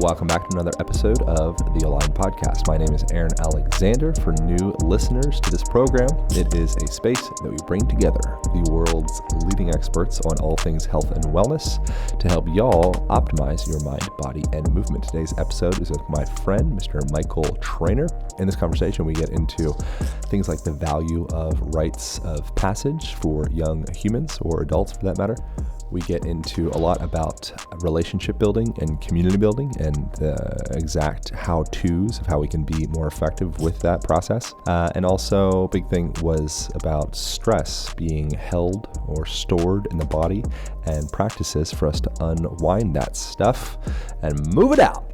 Welcome back to another episode of the Align Podcast. My name is Aaron Alexander. For new listeners to this program, it is a space that we bring together the world's leading experts on all things health and wellness to help y'all optimize your mind, body, and movement. Today's episode is with my friend, Mr. Micheal Trainer. In this conversation, we get into things like the value of rites of passage for young humans or adults for that matter. We get into a lot about relationship building and community building and the exact how-tos of how we can be more effective with that process. And also, a big thing was about stress being held or stored in the body and practices for us to unwind that stuff and move it out.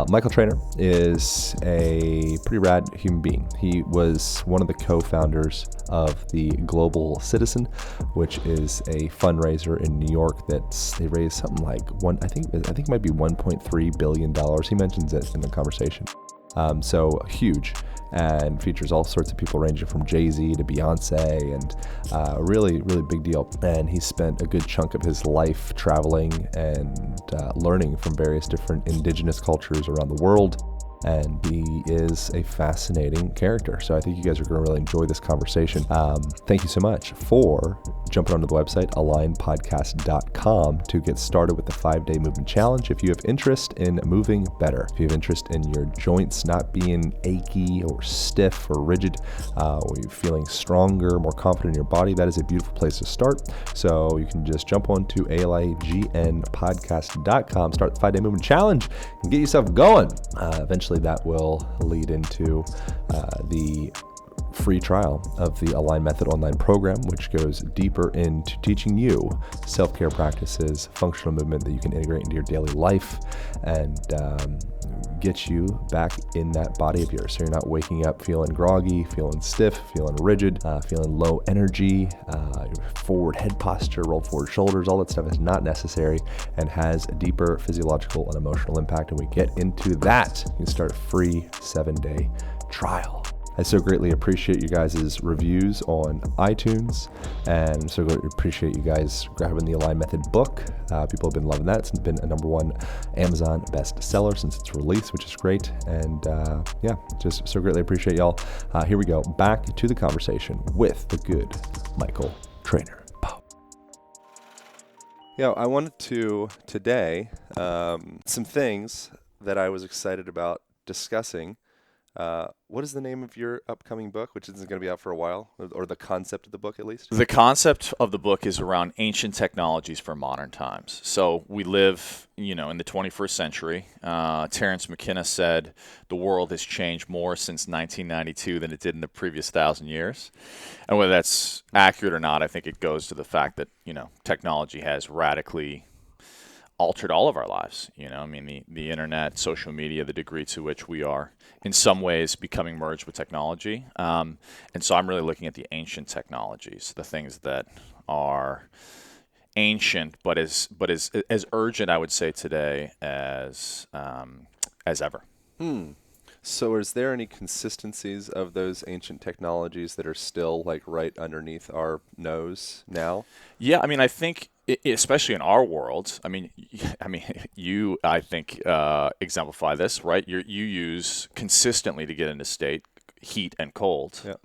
Micheal Trainer is a pretty rad human being. He was one of the co-founders of the Global Citizen, which is a fundraiser in New York that they raised something like I think it might be $1.3 billion. He mentions it in the conversation. So huge, and features all sorts of people ranging from JayZ to Beyonce, and really, really big deal. And he spent a good chunk of his life traveling and learning from various different indigenous cultures around the world. And he is a fascinating character. So I think you guys are going to really enjoy this conversation. Thank you so much for jumping onto the website, alignpodcast.com, to get started with the 5-day movement challenge. If you have interest in moving better, if you have interest in your joints not being achy or stiff or rigid, or you're feeling stronger, more confident in your body, that is a beautiful place to start. So you can just jump onto alignpodcast.com, start the 5-day movement challenge, and get yourself going. Eventually that will lead into the free trial of the Align Method online program, which goes deeper into teaching you self-care practices, functional movement that you can integrate into your daily life and get you back in that body of yours. So you're not waking up feeling groggy, feeling stiff, feeling rigid, feeling low energy, forward head posture, rolled forward shoulders. All that stuff is not necessary and has a deeper physiological and emotional impact. And we get into that. You can start a free 7-day trial. I so greatly appreciate you guys' reviews on iTunes, and so greatly appreciate you guys grabbing the Align Method book. People have been loving that. It's been a #1 Amazon bestseller since its release, which is great. And just so greatly appreciate y'all. Here we go. Back to the conversation with the good Micheal Trainer. Yeah, I wanted to today, some things that I was excited about discussing. What is the name of your upcoming book, which isn't going to be out for a while, or the concept of the book at least? The concept of the book is around ancient technologies for modern times. So we live, in the 21st century. Terence McKenna said the world has changed more since 1992 than it did in the previous 1,000 years. And whether that's accurate or not, I think it goes to the fact that, technology has radically altered all of our lives. The internet, social media, the degree to which we are in some ways becoming merged with technology. And so I'm really looking at the ancient technologies, the things that are ancient, but as urgent, I would say today as ever. So is there any consistencies of those ancient technologies that are still like right underneath our nose now? Yeah, I think especially in our world, you, I think, exemplify this, right? You use consistently to get into state heat and cold. Yeah.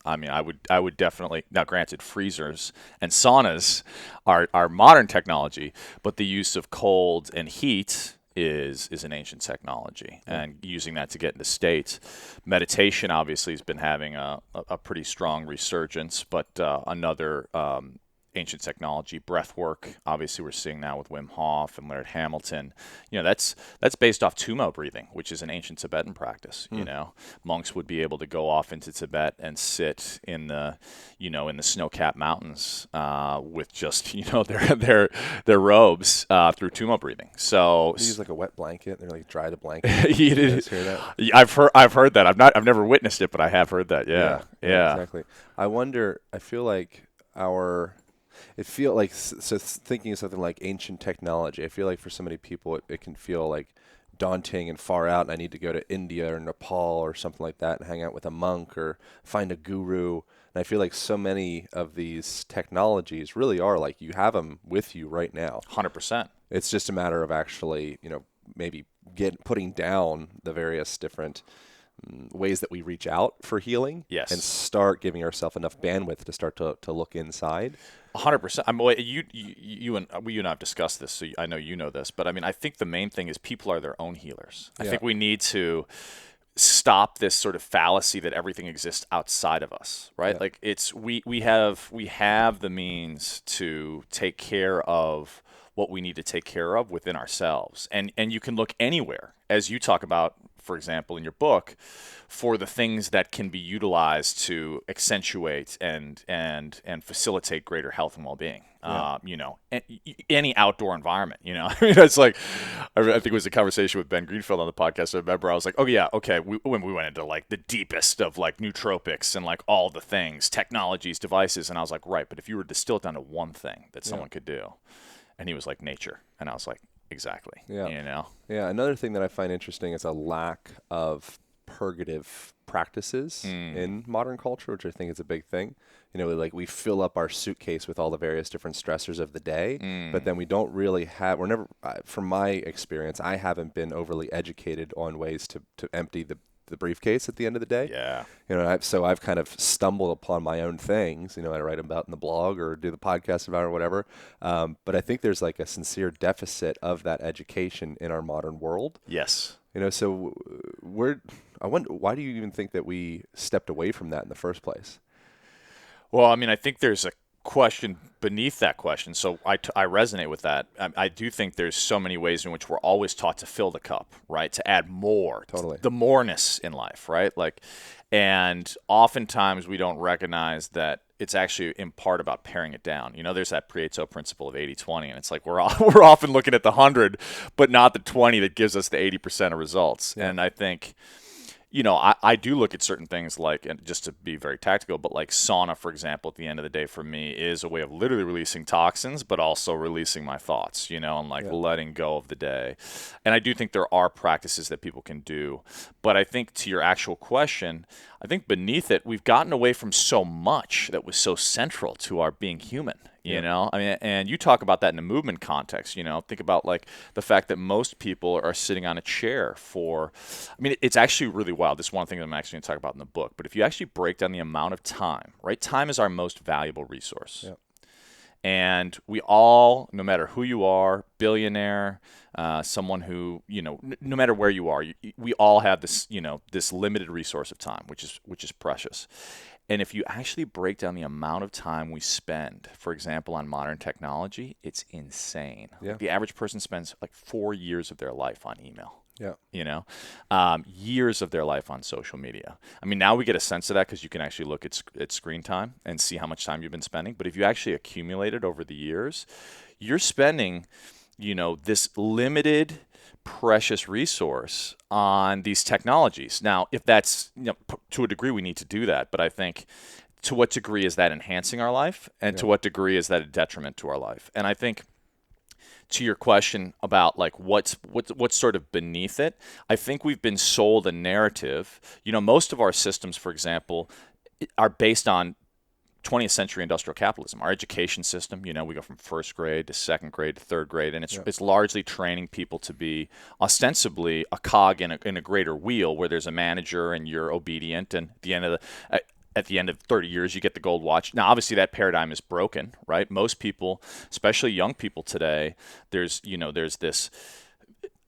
I would definitely, now granted, freezers and saunas are modern technology, but the use of cold and heat is an ancient technology, and using that to get into state. Meditation obviously has been having a pretty strong resurgence, but another ancient technology, breath work. Obviously, we're seeing now with Wim Hof and Laird Hamilton. That's based off Tumo breathing, which is an ancient Tibetan practice. Monks would be able to go off into Tibet and sit in the snow-capped mountains with just their robes through Tumo breathing. So they use like a wet blanket. They're like dry the blanket. You guys hear that? I've heard that. I've never witnessed it, but I have heard that. Yeah. Exactly. I wonder. I feel like thinking of something like ancient technology, I feel like for so many people it can feel like daunting and far out, and I need to go to India or Nepal or something like that and hang out with a monk or find a guru. And I feel like so many of these technologies really are like you have them with you right now. 100%. It's just a matter of actually, maybe putting down the various different ways that we reach out for healing, Yes. and start giving ourselves enough bandwidth to start to look inside. 100%. I mean, you and I have discussed this, so I know you know this, but I mean, I think the main thing is people are their own healers. I think we need to stop this sort of fallacy that everything exists outside of us, right? Like we have the means to take care of what we need to take care of within ourselves, and you can look anywhere, as you talk about, for example, in your book, for the things that can be utilized to accentuate and facilitate greater health and well-being. Any outdoor environment, I mean, it's like, I think it was a conversation with Ben Greenfield on the podcast. I remember I was like, oh yeah, okay. When we went into like the deepest of like nootropics and like all the things, technologies, devices. And I was like, right. But if you were to distill it down to one thing that someone could do, and he was like, nature. And I was like, exactly. Yeah. Another thing that I find interesting is a lack of purgative practices in modern culture, which I think is a big thing. Like we fill up our suitcase with all the various different stressors of the day, but then we don't really from my experience, I haven't been overly educated on ways to empty the briefcase at the end of the day. Yeah. So I've kind of stumbled upon my own things, I write about in the blog or do the podcast about it or whatever. But I think there's like a sincere deficit of that education in our modern world. Yes. So I wonder, why do you even think that we stepped away from that in the first place? Well, I mean, I think there's a question beneath that question. So I resonate with that. I do think there's so many ways in which we're always taught to fill the cup, right? To add more, totally. The moreness in life, right? Like, and oftentimes we don't recognize that it's actually in part about paring it down. There's that Pareto principle of 80-20, and it's like we're often looking at the 100, but not the 20 that gives us the 80% of results. Yeah. And I think, I do look at certain things like, and just to be very tactical, but like sauna, for example, at the end of the day for me is a way of literally releasing toxins, but also releasing my thoughts, and like letting go of the day. And I do think there are practices that people can do. But I think to your actual question, I think beneath it, we've gotten away from so much that was so central to our being human. I mean, and you talk about that in a movement context, think about like the fact that most people are sitting on a chair it's actually really wild. This is one thing that I'm actually going to talk about in the book, but if you actually break down the amount of time, right? Time is our most valuable resource. Yep. And we all, no matter who you are, billionaire, someone who, no matter where you are, we all have this, this limited resource of time, which is precious. And if you actually break down the amount of time we spend, for example, on modern technology, it's insane. Yeah. Like the average person spends like 4 years of their life on email. Yeah. Years of their life on social media. I mean, now we get a sense of that because you can actually look at screen time and see how much time you've been spending. But if you actually accumulate it over the years, you're spending, this limited, precious resource on these technologies. Now, if that's, to a degree, we need to do that. But I think to what degree is that enhancing our life? And to what degree is that a detriment to our life? And I think to your question about like what's sort of beneath it, I think we've been sold a narrative. Most of our systems, for example, are based on 20th century industrial capitalism. Our education system, we go from first grade to second grade to third grade, and it's largely training people to be ostensibly a cog in a greater wheel where there's a manager and you're obedient, and at the end of 30 years, you get the gold watch. Now, obviously, that paradigm is broken, right? Most people, especially young people today, there's this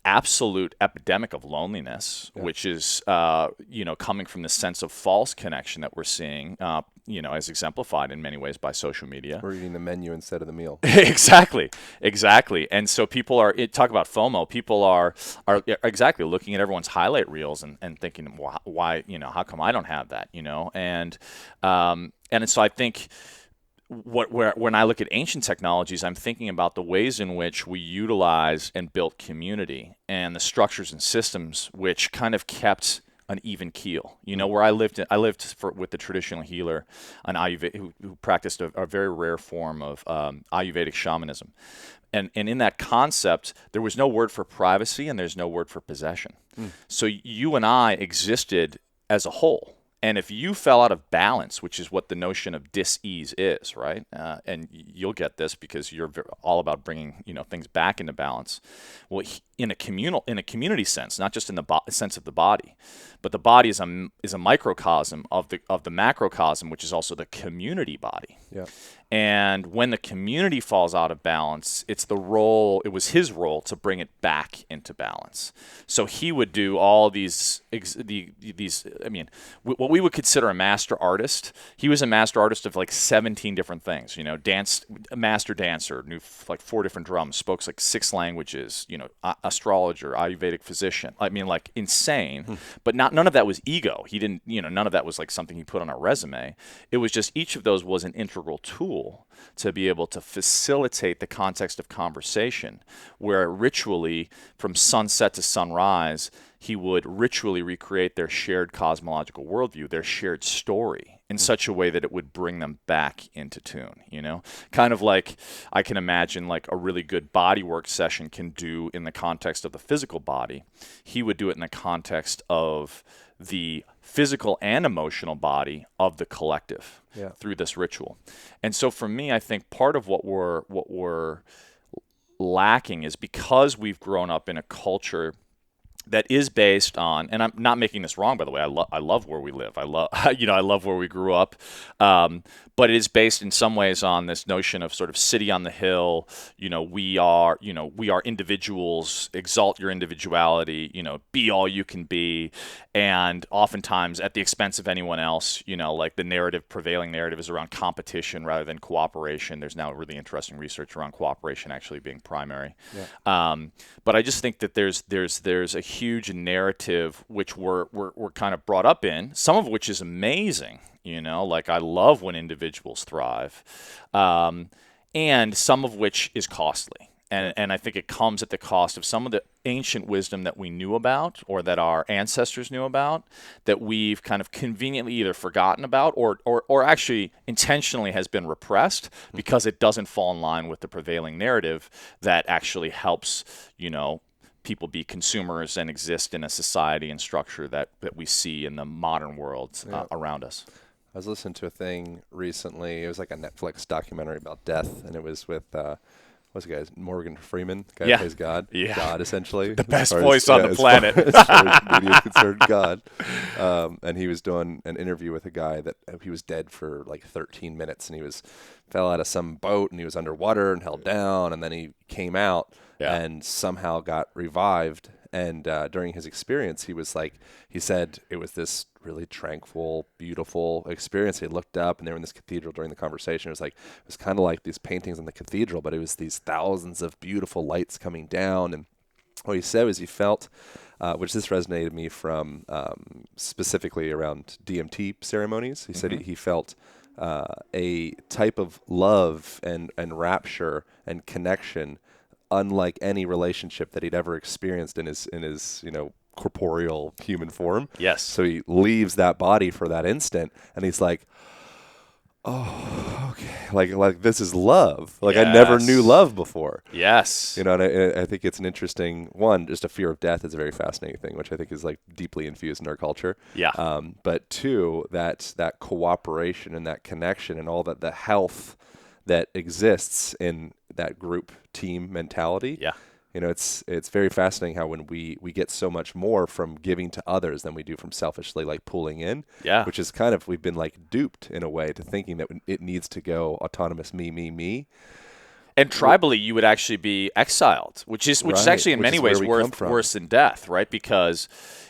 absolute epidemic of loneliness, which is, coming from the sense of false connection that we're seeing, as exemplified in many ways by social media. We're eating the menu instead of the meal. Exactly. And so people talk about FOMO. People are exactly looking at everyone's highlight reels and thinking, well, why, how come I don't have that, and so I think when I look at ancient technologies, I'm thinking about the ways in which we utilize and built community and the structures and systems which kind of kept an even keel. Where I lived with the traditional healer, an Ayurvedic, who practiced a very rare form of Ayurvedic Shamanism. And in that concept, there was no word for privacy and there's no word for possession. So you and I existed as a whole. And if you fell out of balance, which is what the notion of dis-ease is, right? And you'll get this because you're all about bringing, things back into balance. Well, in a community sense, not just in the sense of the body, but the body is a microcosm of the macrocosm, which is also the community body. Yeah. And when the community falls out of balance, it was his role to bring it back into balance. So he would do all these, what we would consider a master artist. He was a master artist of like 17 different things, a master dancer, knew like 4 different drums, spoke like 6 languages, astrologer, Ayurvedic physician. Like insane, but none of that was ego. He didn't, none of that was like something he put on a resume. It was just each of those was an integral tool to be able to facilitate the context of conversation, where ritually, from sunset to sunrise, he would ritually recreate their shared cosmological worldview, their shared story, in such a way that it would bring them back into tune, Kind of like I can imagine like a really good bodywork session can do in the context of the physical body. He would do it in the context of the physical and emotional body of the collective through this ritual. And so for me, I think part of what we're lacking is because we've grown up in a culture that is based on, and I'm not making this wrong, by the way. I love where we live. I love where we grew up. But it is based in some ways on this notion of sort of city on the hill. We are individuals. Exalt your individuality. Be all you can be, and oftentimes at the expense of anyone else. Like the prevailing narrative is around competition rather than cooperation. There's now really interesting research around cooperation actually being primary. Yeah. But I just think that there's a huge narrative which we're kind of brought up in, some of which is amazing. Like I love when individuals thrive, and some of which is costly. And I think it comes at the cost of some of the ancient wisdom that we knew about or that our ancestors knew about that we've kind of conveniently either forgotten about or actually intentionally has been repressed because it doesn't fall in line with the prevailing narrative that actually helps, people be consumers and exist in a society and structure that we see in the modern world around us. I was listening to a thing recently. It was like a Netflix documentary about death, and it was with what's the guy's Morgan Freeman, guy who plays God, God essentially, the best voice on the planet, as far as media is concerned, God. And he was doing an interview with a guy that he was dead for like 13 minutes, and he fell out of some boat, and he was underwater and held down, and then he came out and somehow got revived. And during his experience, he said it was this really tranquil, beautiful experience. He looked up, and they were in this cathedral during the conversation. It was kind of like these paintings in the cathedral, but it was these thousands of beautiful lights coming down. And what he said was he felt, which this resonated with me from specifically around DMT ceremonies. He said he felt a type of love and rapture and connection unlike any relationship that he'd ever experienced in his corporeal human form. Yes. So he leaves that body for that instant, and he's like, oh, okay. Like this is love. Like I never knew love before. Yes. And I think it's an interesting one. Just a fear of death is a very fascinating thing, which I think is like deeply infused in our culture. Yeah. But two, that cooperation and that connection and all that, the health that exists in that group team mentality. Yeah. It's very fascinating how when we get so much more from giving to others than we do from selfishly like pulling in, which is kind of, we've been like duped in a way to thinking that it needs to go autonomous me. And tribally, you would actually be exiled, which is actually in many ways worse than death, right? Because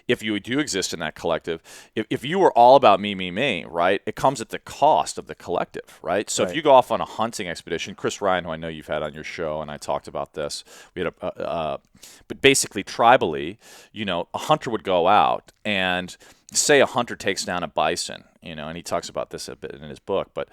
if you do exist in that collective, if you were all about me, right, it comes at the cost of the collective, right? So if you go off on a hunting expedition, Chris Ryan, who I know you've had on your show, and I talked about this, we had but basically tribally, a hunter would go out and say a hunter takes down a bison, and he talks about this a bit in his book, but,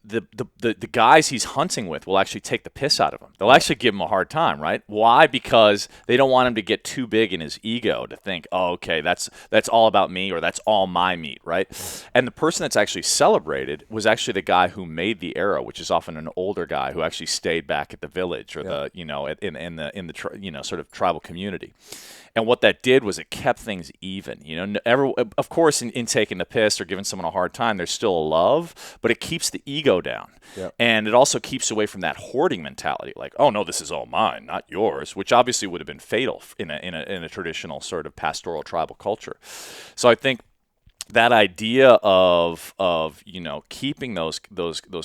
the guys he's hunting with will actually take the piss out of him. They'll actually give him a hard time, right? Why? Because they don't want him to get too big in his ego to think, oh, okay, that's all about me or that's all my meat, right? And the person that's actually celebrated was actually the guy who made the arrow, which is often an older guy who actually stayed back at the village or in the sort of tribal community. And what that did was it kept things even. Of course, in taking the piss or giving someone a hard time, there's still a love, but it keeps the ego down. Yep. And it also keeps away from that hoarding mentality, like, oh no, this is all mine, not yours, which obviously would have been fatal in a traditional sort of pastoral tribal culture. So I think that idea of keeping those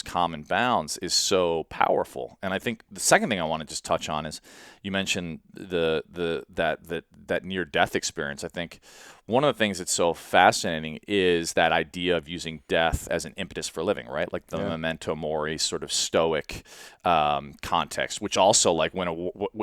common bounds is so powerful. And I think the second thing I want to just touch on is you mentioned that near death experience. I think one of the things that's so fascinating is that idea of using death as an impetus for living, right? Like the memento mori sort of stoic context, which also, like when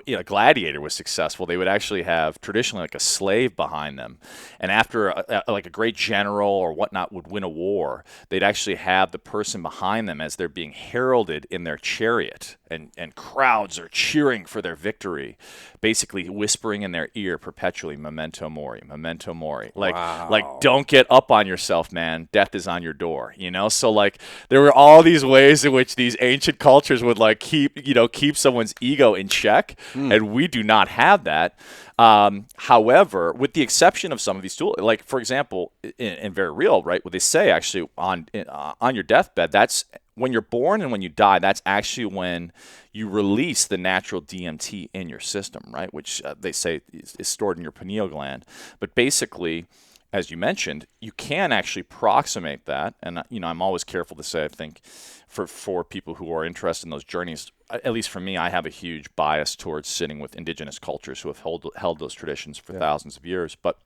a gladiator was successful, they would actually have traditionally like a slave behind them. And after like a great general or whatnot would win a war, they'd actually have the person behind them as they're being heralded in their chariot, and crowds are cheering for their victory, basically whispering in their ear perpetually, memento mori, memento mori. Like, wow. Like, don't get up on yourself, man. Death is on your door, So like there were all these ways in which these ancient cultures would like keep someone's ego in check. And we do not have that. However, with the exception of some of these tools, like for example, in very real, right, what they say actually on your deathbed, that's when you're born and when you die, that's actually when you release the natural DMT in your system, right, which they say is stored in your pineal gland. But basically, as you mentioned, you can actually approximate that. And, I'm always careful to say, I think, for people who are interested in those journeys, at least for me, I have a huge bias towards sitting with indigenous cultures who have held those traditions for thousands of years. But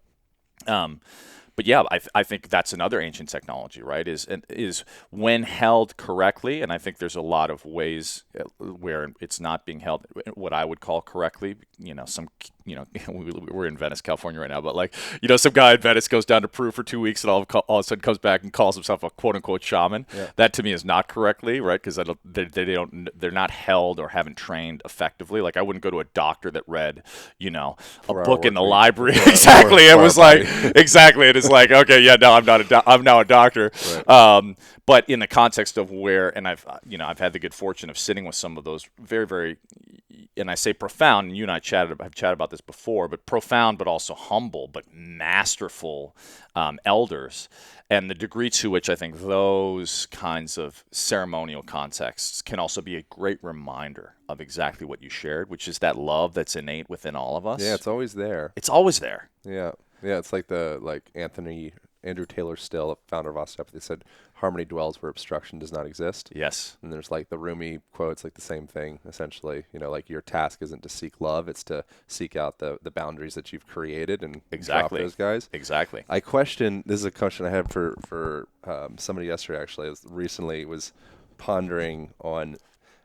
yeah, I think that's another ancient technology, right? Is when held correctly, and I think there's a lot of ways where it's not being held what I would call correctly. We're in Venice, California right now, but like, some guy in Venice goes down to Peru for 2 weeks and all of a sudden comes back and calls himself a quote unquote shaman. Yeah. That to me is not correctly, right? Because they're not held or haven't trained effectively. Like I wouldn't go to a doctor that read, a book in the library. Exactly. It was like, exactly. It is like, okay, yeah, no, I'm now a doctor. Right. But in the context of where, and I've had the good fortune of sitting with some of those very, very, and I say profound, and you and I have chatted about this before, but profound, but also humble, but masterful elders, and the degree to which I think those kinds of ceremonial contexts can also be a great reminder of exactly what you shared, which is that love that's innate within all of us. Yeah, it's always there. It's always there. Yeah, it's like Andrew Taylor Still, founder of osteopathy, said harmony dwells where obstruction does not exist. Yes. And there's like the Rumi quotes, like the same thing, essentially. Like your task isn't to seek love, it's to seek out the boundaries that you've created and drop those guys. Exactly. This is a question I had for somebody yesterday, actually. I recently was pondering on,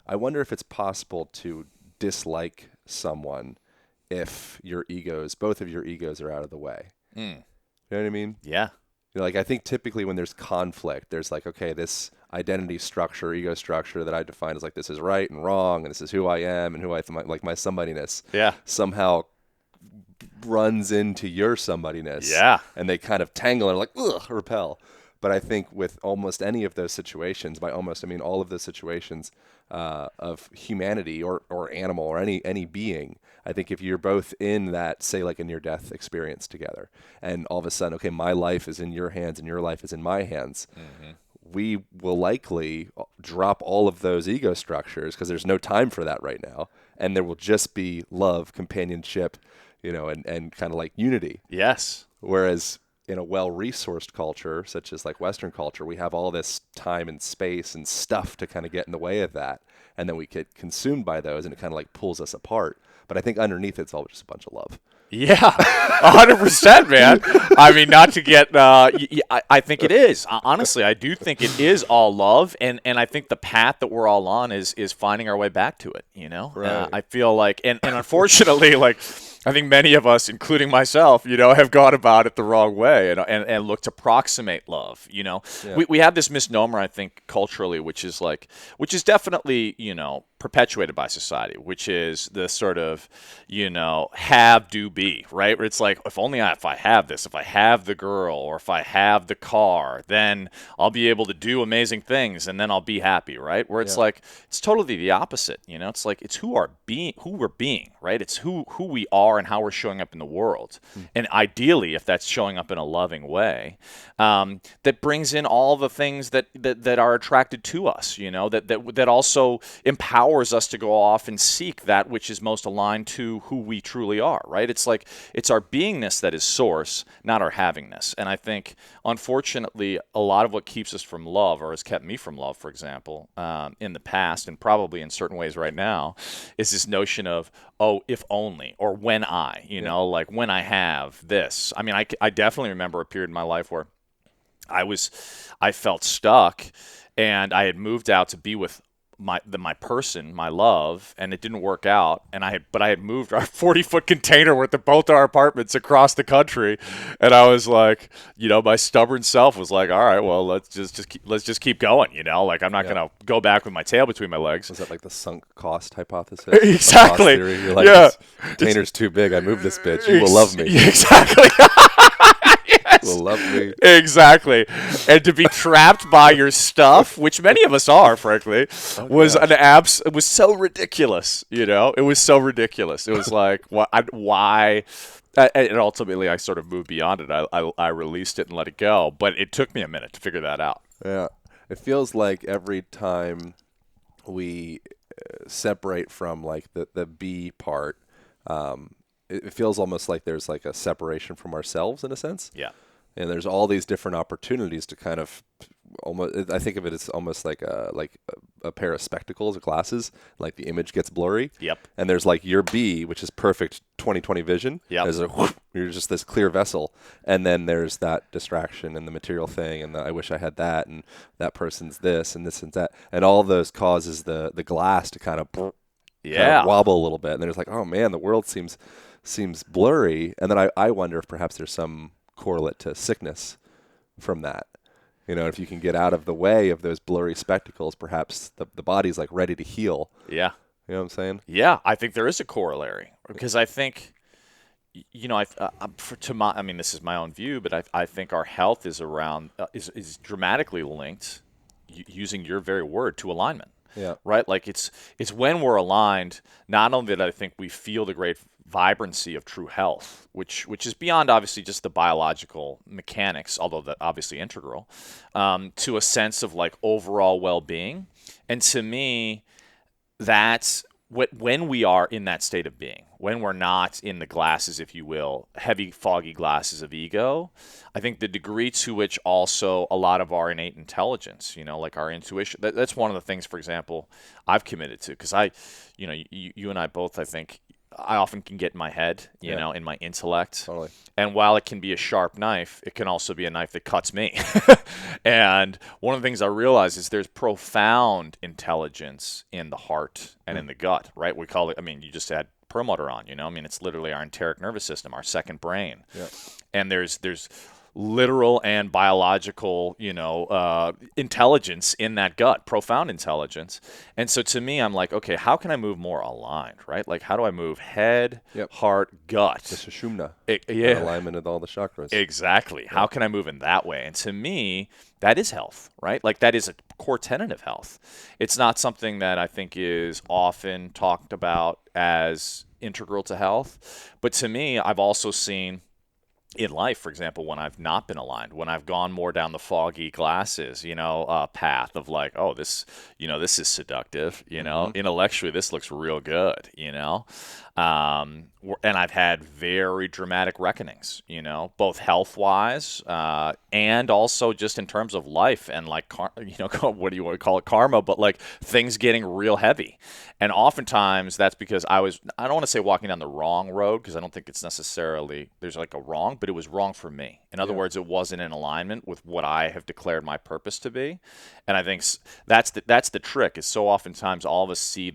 I wonder if it's possible to dislike someone if both of your egos are out of the way. You know what I mean? Yeah. Like I think typically when there's conflict, there's like, okay, this identity structure, ego structure that I define as like this is right and wrong, and this is who I am and who like my somebodyness. Yeah. Somehow runs into your somebodyness. Yeah. And they kind of tangle and like repel. But I think with almost any of those situations, by almost I mean all of those situations of humanity or animal or any being, I think if you're both in that, say like a near-death experience together, and all of a sudden, okay, my life is in your hands and your life is in my hands, we will likely drop all of those ego structures because there's no time for that right now, and there will just be love, companionship, and kind of like unity. Yes. Whereas in a well-resourced culture, such as like Western culture, we have all this time and space and stuff to kind of get in the way of that. And then we get consumed by those and it kind of like pulls us apart. But I think underneath it's all just a bunch of love. Yeah, 100%, man. I mean, not to get, I think it is. Honestly, I do think it is all love. And I think the path that we're all on is finding our way back to it, Right. I feel like, and unfortunately, like, I think many of us, including myself, have gone about it the wrong way and look to approximate love, Yeah. We have this misnomer, I think, culturally, which is definitely, perpetuated by society, which is the sort of, have, do, be, right? Where it's like, if I have this, if I have the girl or if I have the car, then I'll be able to do amazing things and then I'll be happy, right? Where it's like, it's totally the opposite, It's like, it's who we're being, right? It's who we are are and how we're showing up in the world. And ideally, if that's showing up in a loving way, that brings in all the things that are attracted to us, that also empowers us to go off and seek that which is most aligned to who we truly are, right? It's like, it's our beingness that is source, not our havingness. And I think, unfortunately, a lot of what keeps us from love, or has kept me from love, for example, in the past, and probably in certain ways right now, is this notion of, oh, if only, or when I, like when I have this. I mean, I definitely remember a period in my life where I felt stuck, and I had moved out to be with my person, my love, and it didn't work out. And I had moved our 40-foot container with both our apartments across the country, and I was like, my stubborn self was like, all right, well, let's just keep going, like I'm not gonna go back with my tail between my legs. Was that like the sunk cost hypothesis? Exactly. You're like, this container's too big. I moved this bitch. You will love me. Exactly. Will love me. Exactly. And to be trapped by your stuff, which many of us are, frankly, was it was so ridiculous, It was so ridiculous. It was like, why? And ultimately, I sort of moved beyond it. I released it and let it go. But it took me a minute to figure that out. Yeah. It feels like every time we separate from like the be part, it feels almost like there's like a separation from ourselves in a sense. Yeah. And there's all these different opportunities to kind of almost, I think of it as almost like a pair of spectacles or glasses, like the image gets blurry. Yep. And there's like your B, which is perfect 20/20 vision. Yep. There's you're just this clear vessel. And then there's that distraction and the material thing, and I wish I had that, and that person's this and this and that. And all of those causes the glass to kind of wobble a little bit. And there's like, oh man, the world seems blurry. And then I wonder if perhaps there's some correlate to sickness from that. If you can get out of the way of those blurry spectacles, perhaps the body's like ready to heal. Yeah. You know what I'm saying? Yeah, I think there is a corollary, because I think, I mean, this is my own view, but I think our health is is dramatically linked, using your very word, to alignment. Yeah. Right? Like it's when we're aligned, not only that I think we feel the great vibrancy of true health, which is beyond obviously just the biological mechanics, although that obviously integral, to a sense of like overall well-being. And to me, that's when we are in that state of being, when we're not in the glasses, if you will, heavy, foggy glasses of ego, I think the degree to which also a lot of our innate intelligence, like our intuition, that's one of the things, for example, I've committed to, because you and I both, I think, I often can get in my head, in my intellect. Totally. And while it can be a sharp knife, it can also be a knife that cuts me. And one of the things I realize is there's profound intelligence in the heart and in the gut, right? We call it, I mean, you just had Perlmutter on, I mean, it's literally our enteric nervous system, our second brain. Yeah. And there's literal and biological, intelligence in that gut, profound intelligence. And so to me, I'm like, okay, how can I move more aligned, right? Like, how do I move head, heart, gut? The Sushumna. Yeah. Alignment of all the chakras. Exactly. Yeah. How can I move in that way? And to me, that is health, right? Like, that is a core tenet of health. It's not something that I think is often talked about as integral to health. But to me, I've also seen in life, for example, when I've not been aligned, when I've gone more down the foggy glasses, path of like, oh, this is seductive, intellectually, this looks real good, and I've had very dramatic reckonings, both health-wise and also just in terms of life and like, what do you want to call it, karma, but like things getting real heavy. And oftentimes that's because I don't want to say walking down the wrong road, because I don't think it's necessarily, there's like a wrong, but it was wrong for me. In other words, it wasn't in alignment with what I have declared my purpose to be. And I think that's the trick, is so oftentimes all of us see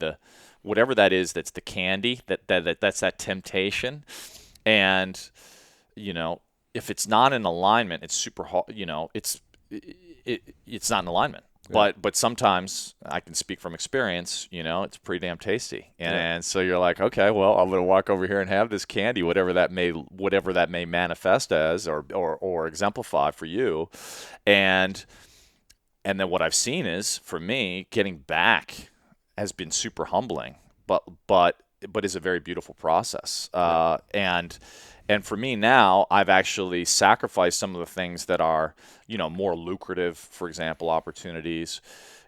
whatever that is, that's the candy, that's that temptation. And, if it's not in alignment, it's super hard, it's not in alignment. Yeah. But sometimes I can speak from experience, it's pretty damn tasty. And so you're like, okay, well, I'm going to walk over here and have this candy, whatever that may manifest as or exemplify for you. And then what I've seen is, for me, getting back has been super humbling. But but is a very beautiful process. And for me now, I've actually sacrificed some of the things that are, more lucrative, for example, opportunities.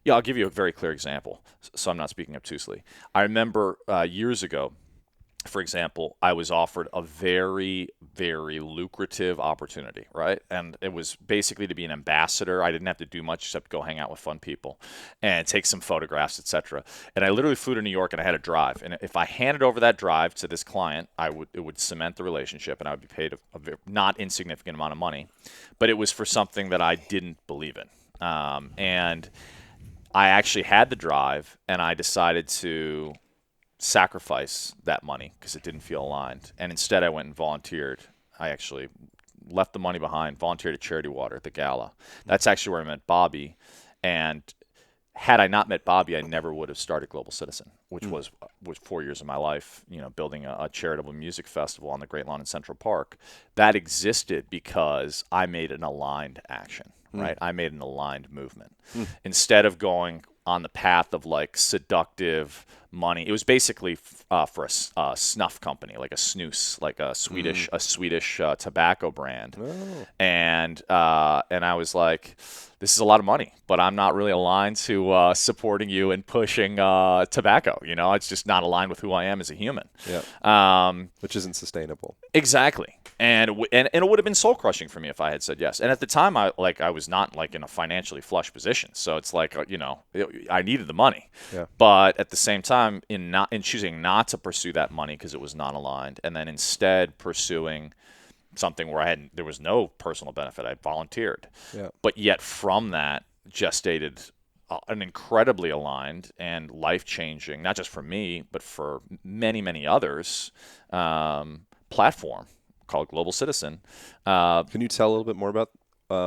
Yeah, I'll give you a very clear example, so I'm not speaking obtusely. I remember years ago, for example, I was offered a very, very lucrative opportunity, right? And it was basically to be an ambassador. I didn't have to do much except go hang out with fun people and take some photographs, etc. And I literally flew to New York and I had a drive. And if I handed over that drive to this client, it would cement the relationship and I would be paid a not insignificant amount of money. But it was for something that I didn't believe in. And I actually had the drive and I decided to sacrifice that money because it didn't feel aligned. And instead I went and volunteered. I actually left the money behind, volunteered at Charity Water at the gala. That's actually where I met Bobby. And had I not met Bobby, I never would have started Global Citizen, which was 4 years of my life, building a charitable music festival on the Great Lawn in Central Park. That existed because I made an aligned action, right? I made an aligned movement. Instead of going on the path of like seductive money. It was basically for a snuff company, like a snus, like a Swedish tobacco brand. Oh. And I was like, this is a lot of money, but I'm not really aligned to supporting you and pushing tobacco. It's just not aligned with who I am as a human. Yeah. Which isn't sustainable. Exactly. And it would have been soul crushing for me if I had said yes. And at the time, I was not like in a financially flush position, so it's like I needed the money. Yeah. But at the same time, in choosing not to pursue that money because it was not aligned, and then instead pursuing something where there was no personal benefit, I volunteered. Yeah. But yet from that gestated an incredibly aligned and life changing, not just for me but for many, many others, platform called Global Citizen. Can you tell a little bit more about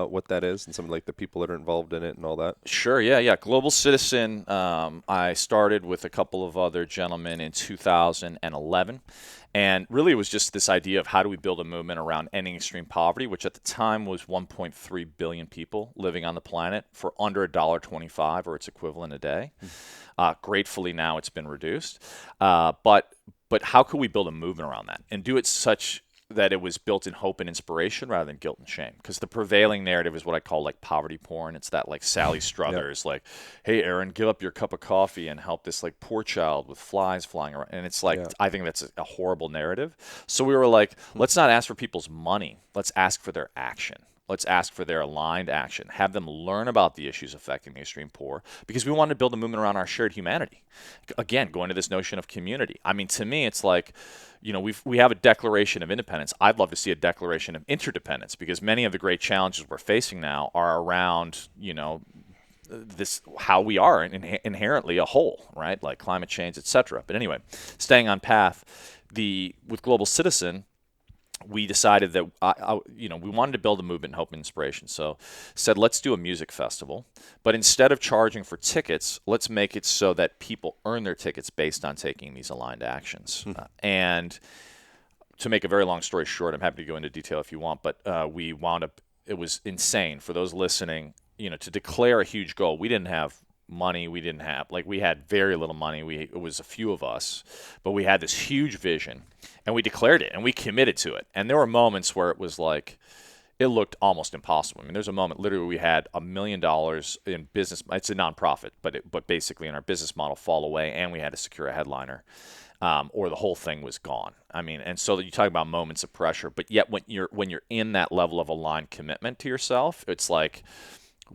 what that is and some of like the people that are involved in it and all that? Sure, yeah. Global Citizen, I started with a couple of other gentlemen in 2011. And really it was just this idea of how do we build a movement around ending extreme poverty, which at the time was 1.3 billion people living on the planet for under $1.25 or its equivalent a day. Gratefully now it's been reduced. But how could we build a movement around that and do it such that it was built in hope and inspiration rather than guilt and shame? Because the prevailing narrative is what I call like poverty porn. It's that like Sally Struthers, like, hey, Aaron, give up your cup of coffee and help this like poor child with flies flying around. And it's like, I think that's a horrible narrative. So we were like, let's not ask for people's money. Let's ask for their action. Let's ask for their aligned action. Have them learn about the issues affecting the extreme poor because we wanted to build a movement around our shared humanity. Again, going to this notion of community. I mean, to me, it's like, we have a Declaration of Independence. I'd love to see a Declaration of Interdependence because many of the great challenges we're facing now are around, this how we are inherently a whole, right? Like climate change, etc. But anyway, staying on path, with Global Citizen, we decided that we wanted to build a movement in hope and inspiration. So said, let's do a music festival, but instead of charging for tickets, let's make it so that people earn their tickets based on taking these aligned actions. And to make a very long story short, I'm happy to go into detail if you want, but we wound up, it was insane for those listening, to declare a huge goal. We didn't have money. We had very little money. It was a few of us, but we had this huge vision and we declared it and we committed to it. And there were moments where it was like, it looked almost impossible. I mean, there's a moment literally we had $1 million in business. It's a nonprofit, but basically in our business model fall away, and we had to secure a headliner, or the whole thing was gone. I mean, and so you talk about moments of pressure, but yet when you're in that level of aligned commitment to yourself, it's like,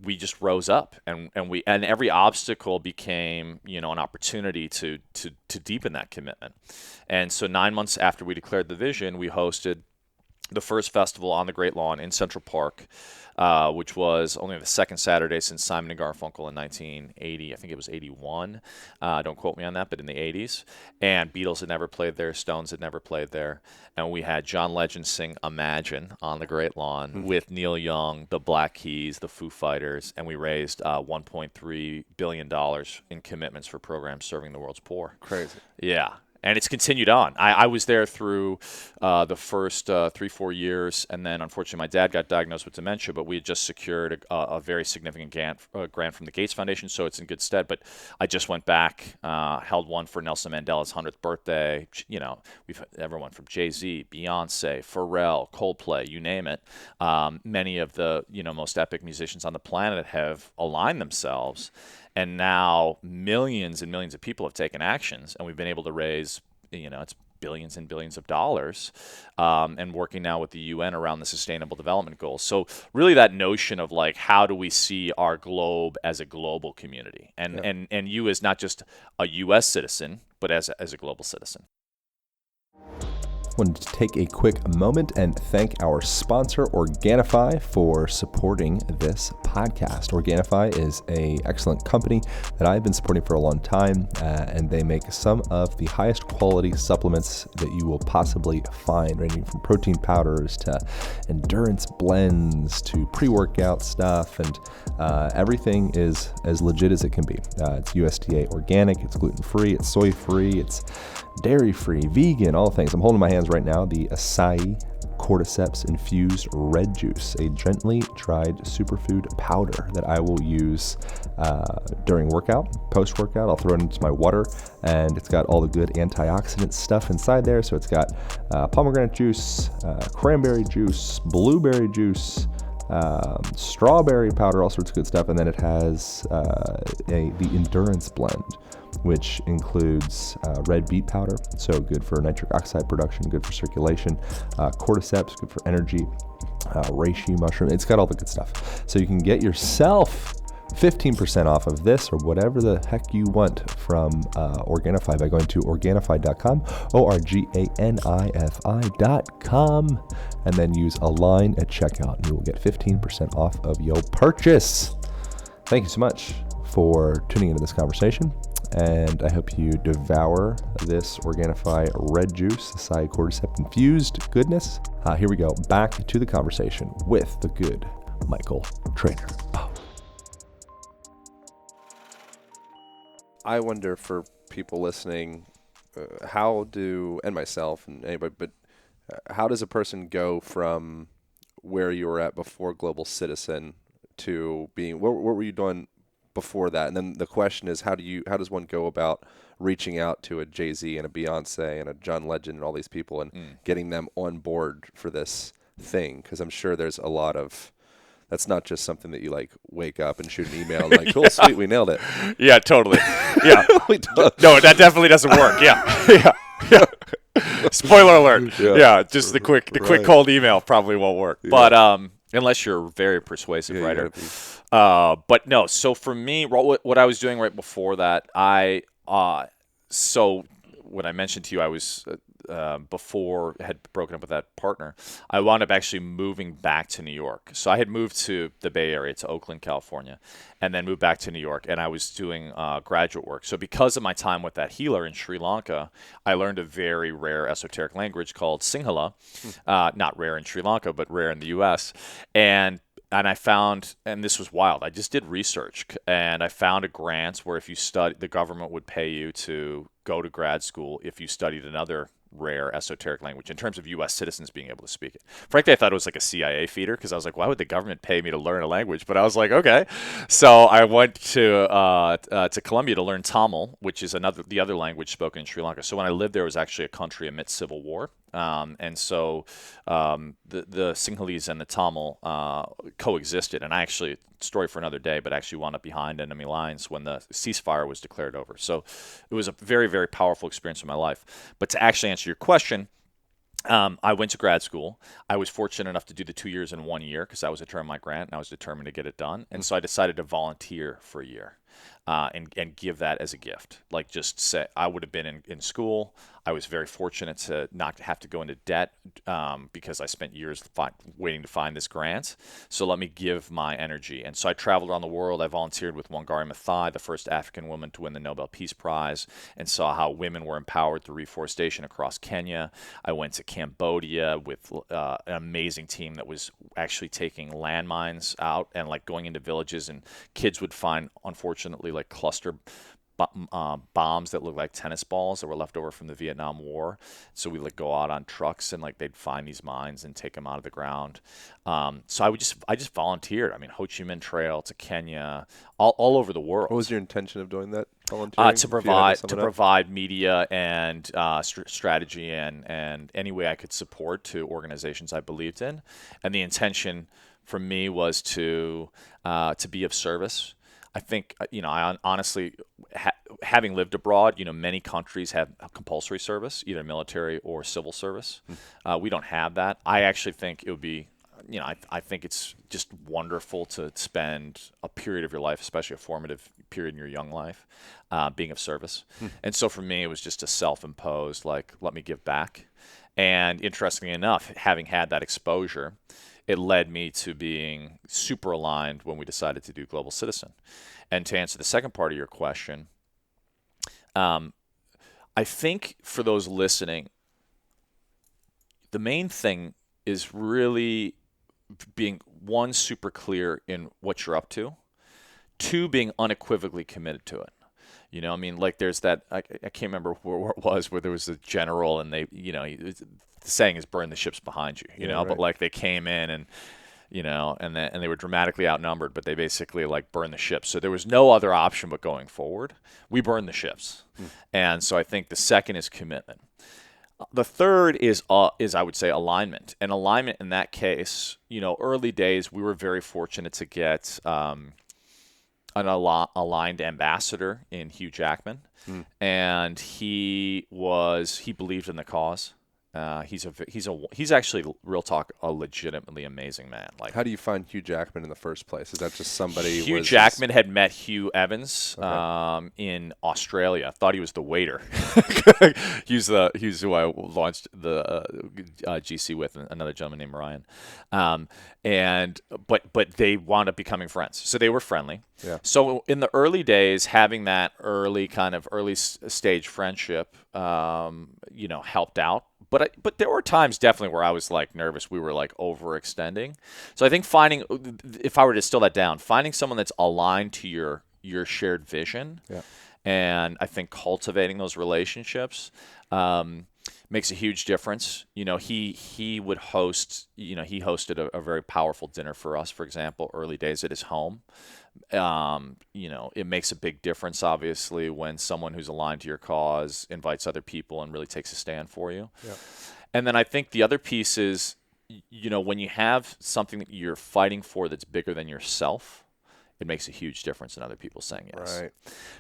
we just rose up and every obstacle became, an opportunity to deepen that commitment. And so 9 months after we declared the vision, we hosted the first festival on the Great Lawn in Central Park, which was only the second Saturday since Simon & Garfunkel in 1980. I think it was 81. Don't quote me on that, but in the 80s. And Beatles had never played there. Stones had never played there. And we had John Legend sing Imagine on the Great Lawn with Neil Young, the Black Keys, the Foo Fighters. And we raised $1.3 billion in commitments for programs serving the world's poor. Crazy. Yeah. And it's continued on. I was there through the first 3-4 years, and then unfortunately my dad got diagnosed with dementia, but we had just secured a very significant grant from the Gates Foundation, so it's in good stead. But I just went back, held one for Nelson Mandela's 100th birthday. You know, we've had everyone from JayZ, Beyonce, Pharrell, Coldplay, you name it. Many of the most epic musicians on the planet have aligned themselves. And now millions and millions of people have taken actions, and we've been able to raise, it's billions and billions of dollars, and working now with the UN around the Sustainable Development Goals. So really that notion of like, how do we see our globe as a global community, and you as not just a U.S. citizen, but as a global citizen. Wanted to take a quick moment and thank our sponsor, Organifi, for supporting this podcast. Organifi is an excellent company that I've been supporting for a long time, and they make some of the highest quality supplements that you will possibly find, ranging from protein powders to endurance blends to pre-workout stuff, and everything is as legit as it can be. It's USDA organic, it's gluten-free, it's soy-free, it's dairy-free, vegan, all things. I'm holding in my hands right now the Acai Cordyceps infused red juice, a gently dried superfood powder that I will use during workout, post-workout. I'll throw it into my water, and it's got all the good antioxidant stuff inside there. So it's got pomegranate juice, cranberry juice, blueberry juice, strawberry powder, all sorts of good stuff. And then it has the endurance blend, which includes red beet powder, so good for nitric oxide production, good for circulation, cordyceps, good for energy, reishi mushroom. It's got all the good stuff. So you can get yourself 15% off of this or whatever the heck you want from Organifi by going to Organifi.com, Organifi.com, and then use Align at checkout, and you will get 15% off of your purchase. Thank you so much for tuning into this conversation, and I hope you devour this Organifi red juice, Acai Cordyceps infused goodness. Here we go, back to the conversation with the good Micheal Trainer. I wonder, for people listening, and myself and anybody, but how does a person go from where you were at before Global Citizen to being, what were you doing before that? And then the question is, how does one go about reaching out to a JayZ and a Beyonce and a John Legend and all these people and getting them on board for this thing? Because I'm sure there's a lot of, that's not just something that you like wake up and shoot an email and like, cool, sweet, we nailed it. Yeah, totally. Yeah. No, that definitely doesn't work. Yeah. Spoiler alert. Yeah, just the quick cold email probably won't work. Yeah. But unless you're a very persuasive writer. But no, so for me, what I was doing right before that, so when I mentioned to you, I was before had broken up with that partner, I wound up actually moving back to New York. So I had moved to the Bay Area, to Oakland, California, and then moved back to New York, and I was doing graduate work. So because of my time with that healer in Sri Lanka, I learned a very rare esoteric language called Sinhala, not rare in Sri Lanka, but rare in the U.S., and I found, and this was wild, I just did research, and I found a grant where if you study, the government would pay you to go to grad school if you studied another rare esoteric language in terms of U.S. citizens being able to speak it. Frankly, I thought it was like a CIA feeder because I was like, why would the government pay me to learn a language? But I was like, okay. So I went to Colombia to learn Tamil, which is the other language spoken in Sri Lanka. So when I lived there, it was actually a country amidst civil war. And so the Sinhalese and the Tamil coexisted. And I actually, story for another day, but actually wound up behind enemy lines when the ceasefire was declared over. So it was a very, very powerful experience in my life. But to actually answer your question, I went to grad school. I was fortunate enough to do the 2 years in 1 year because I was determined my grant and I was determined to get it done. And so I decided to volunteer for a year. And give that as a gift. Like, just say, I would have been in school. I was very fortunate to not have to go into debt because I spent years waiting to find this grant. So let me give my energy. And so I traveled around the world. I volunteered with Wangari Maathai, the first African woman to win the Nobel Peace Prize, and saw how women were empowered through reforestation across Kenya. I went to Cambodia with an amazing team that was actually taking landmines out and like going into villages, and kids would find, unfortunately, like cluster bombs that looked like tennis balls that were left over from the Vietnam War. So we like go out on trucks and like they'd find these mines and take them out of the ground. So I just volunteered. I mean, Ho Chi Minh Trail to Kenya, all over the world. What was your intention of doing that volunteering? To provide media and strategy and any way I could support to organizations I believed in, and the intention for me was to be of service. I think I honestly, having lived abroad, many countries have a compulsory service, either military or civil service. We don't have that. I actually think it would be. I think it's just wonderful to spend a period of your life, especially a formative period in your young life, being of service. And so for me, it was just a self-imposed, like, let me give back. And interestingly enough, having had that exposure, it led me to being super aligned when we decided to do Global Citizen. And to answer the second part of your question, I think for those listening, the main thing is really being, one, super clear in what you're up to, two, being unequivocally committed to it. I mean, like there's that, I can't remember where it was, where there was a general and they, the saying is burn the ships behind you, right. But like they came in and, and they were dramatically outnumbered, but they basically like burned the ships. So there was no other option but going forward. We burned the ships. And so I think the second is commitment. The third is I would say alignment. And alignment in that case, early days, we were very fortunate to get an aligned ambassador in Hugh Jackman. And he believed in the cause. He's actually, real talk, a legitimately amazing man. Like, how do you find Hugh Jackman in the first place? Is that just somebody? Hugh Jackman had met Hugh Evans in Australia. Thought he was the waiter. he's who I launched the GC with, another gentleman named Ryan. But they wound up becoming friends. So they were friendly. Yeah. So in the early days, having that early stage friendship, helped out. But there were times definitely where I was like nervous. We were like overextending. So I think if I were to distill that down, finding someone that's aligned to your shared vision, and I think cultivating those relationships makes a huge difference. He would host. He hosted a very powerful dinner for us, for example, early days at his home. It makes a big difference, obviously, when someone who's aligned to your cause invites other people and really takes a stand for you. Yeah. And then I think the other piece is, when you have something that you're fighting for that's bigger than yourself, it makes a huge difference in other people saying yes.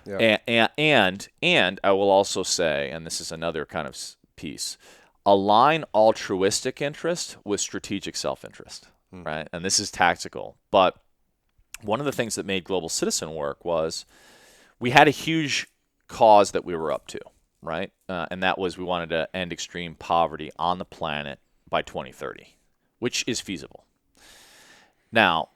Right. Yeah. And I will also say, and this is another kind of piece, align altruistic interest with strategic self-interest, right? And this is tactical, but one of the things that made Global Citizen work was we had a huge cause that we were up to, right? And that was we wanted to end extreme poverty on the planet by 2030, which is feasible. Now,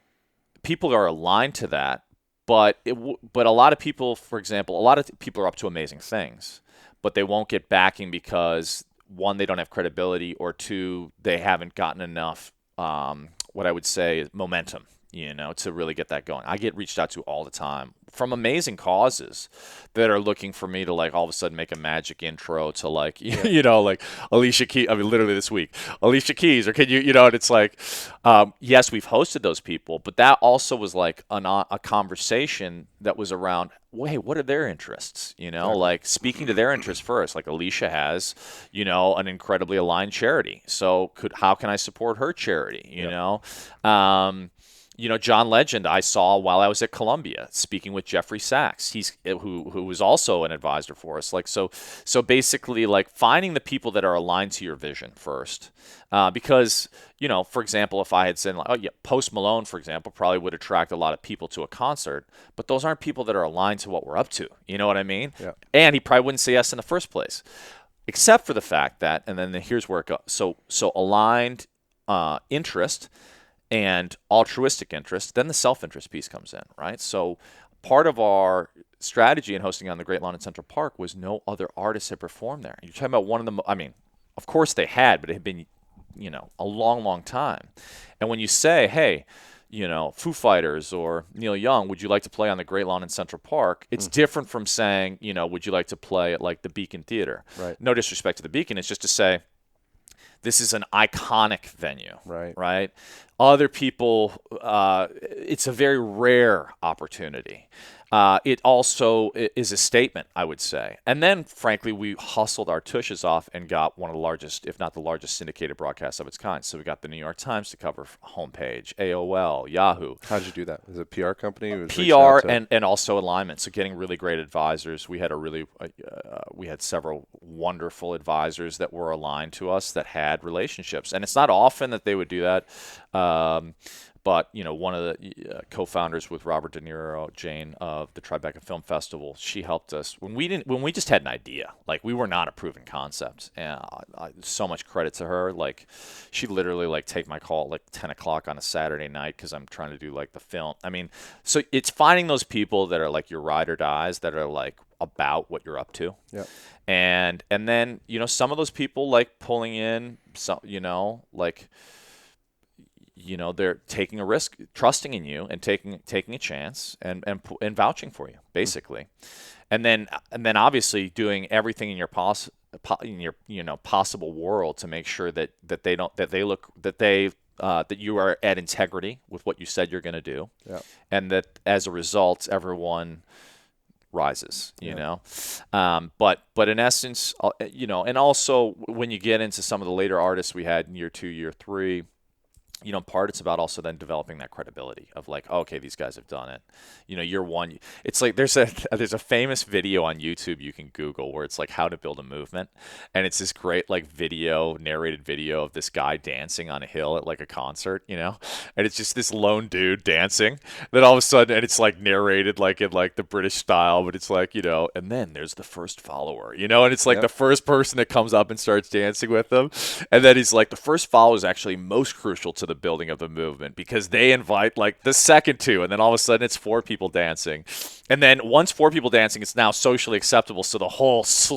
people are aligned to that, but a lot of people, for example, are up to amazing things, but they won't get backing because, one, they don't have credibility, or two, they haven't gotten enough, what I would say, momentum, to really get that going. I get reached out to all the time from amazing causes that are looking for me to like all of a sudden make a magic intro to like, like Alicia Keys. I mean, literally this week, Alicia Keys, or can you, and it's like, yes, we've hosted those people, but that also was like a conversation that was around, hey, what are their interests? Like speaking to their interests first. Like Alicia has, an incredibly aligned charity. So how can I support her charity? John Legend, I saw while I was at Columbia speaking with Jeffrey Sachs. He's who was also an advisor for us. Like so basically, like finding the people that are aligned to your vision first, because for example, if I had said like, Post Malone, for example, probably would attract a lot of people to a concert, but those aren't people that are aligned to what we're up to. You know what I mean? Yeah. And he probably wouldn't say yes in the first place, except for the fact that, and then here's where it goes. So aligned interest and altruistic interest, then the self-interest piece comes in, right? So part of our strategy in hosting on the Great Lawn in Central Park was no other artists had performed there. You're talking about one of them. I mean, of course they had, but it had been, a long, long time. And when you say, hey, Foo Fighters or Neil Young, would you like to play on the Great Lawn in Central Park? It's different from saying, would you like to play at like the Beacon Theater? Right. No disrespect to the Beacon. It's just to say, this is an iconic venue, right? Other people, it's a very rare opportunity. It also is a statement, I would say. And then, frankly, we hustled our tushes off and got one of the largest, if not the largest, syndicated broadcast of its kind. So we got the New York Times to cover homepage, AOL, Yahoo. How did you do that? Was it a PR company? PR and also alignment. So getting really great advisors. We had we had several wonderful advisors that were aligned to us that had relationships. And it's not often that they would do that. But one of the co-founders with Robert De Niro, Jane of the Tribeca Film Festival, she helped us when we just had an idea. Like, we were not a proven concept, and so much credit to her. Like, she literally like take my call at like 10 o'clock on a Saturday night because I'm trying to do like the film. I mean, so it's finding those people that are like your ride or dies, that are like about what you're up to. Yeah. And then some of those people like pulling in some they're taking a risk, trusting in you, and taking a chance, and vouching for you, basically, and then obviously doing everything in your possible world to make sure that you are at integrity with what you said you're going to do, and that as a result, everyone rises, but in essence, and also when you get into some of the later artists we had in year 2, year 3. Part it's about also then developing that credibility of like, okay, these guys have done it. Year one, it's like there's a famous video on YouTube you can Google where it's like how to build a movement, and it's this great like narrated video of this guy dancing on a hill at like a concert, and it's just this lone dude dancing. Then all of a sudden, and it's like narrated like in like the British style, but it's like and then there's the first follower, and it's like the first person that comes up and starts dancing with them, and then he's like the first follower is actually most crucial to the building of the movement because they invite like the second two, and then all of a sudden it's 4 people dancing, and then once 4 people dancing, it's now socially acceptable, so the whole it's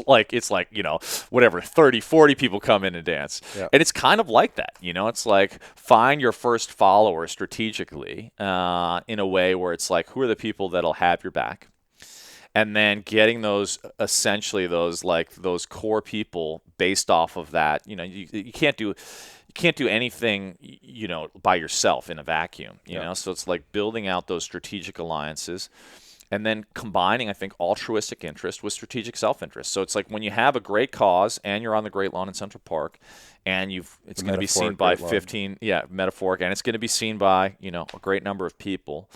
like 30-40 people come in and dance. And it's kind of like that, it's like find your first follower strategically in a way where it's like, who are the people that'll have your back, and then getting those core people based off of that. You can't do anything, by yourself in a vacuum, So it's like building out those strategic alliances and then combining, I think, altruistic interest with strategic self-interest. So it's like when you have a great cause and you're on the Great Lawn in Central Park and it's going to be seen by 15, metaphoric, and it's going to be seen by, a great number of people,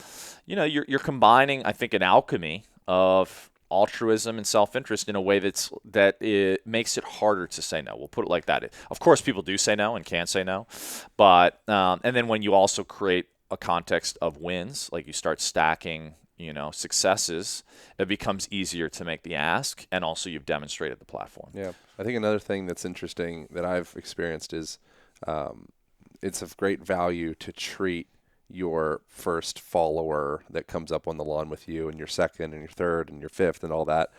you're combining, I think, an alchemy of altruism and self-interest in a way that it makes it harder to say no. We'll put it like that. Of course, people do say no and can say no, but and then when you also create a context of wins, like you start stacking, successes, it becomes easier to make the ask, and also you've demonstrated the platform. Yeah, I think another thing that's interesting that I've experienced is it's of great value to treat your first follower that comes up on the lawn with you, and your second and your third and your fifth and all that,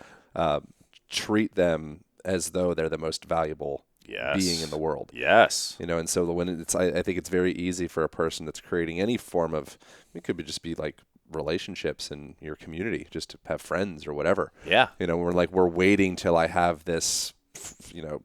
treat them as though they're the most valuable being in the world. Yes. And so when I think it's very easy for a person that's creating any form of, it could just be like relationships in your community, just to have friends or whatever. Yeah. We're waiting till I have this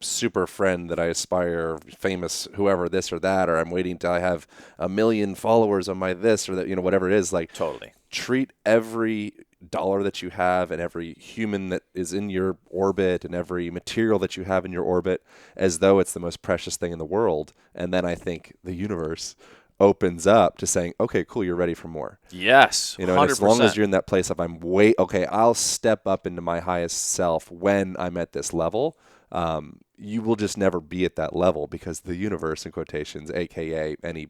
super friend that I aspire, famous, whoever, this or that, or I'm waiting till I have 1 million followers on my this or that, whatever it is. Like, totally treat every dollar that you have and every human that is in your orbit and every material that you have in your orbit as though it's the most precious thing in the world. And then I think the universe opens up to saying, okay, cool, you're ready for more. Yes, 100%. And as long as you're in that place of I'll step up into my highest self when I'm at this level. You will just never be at that level because the universe, in quotations, aka any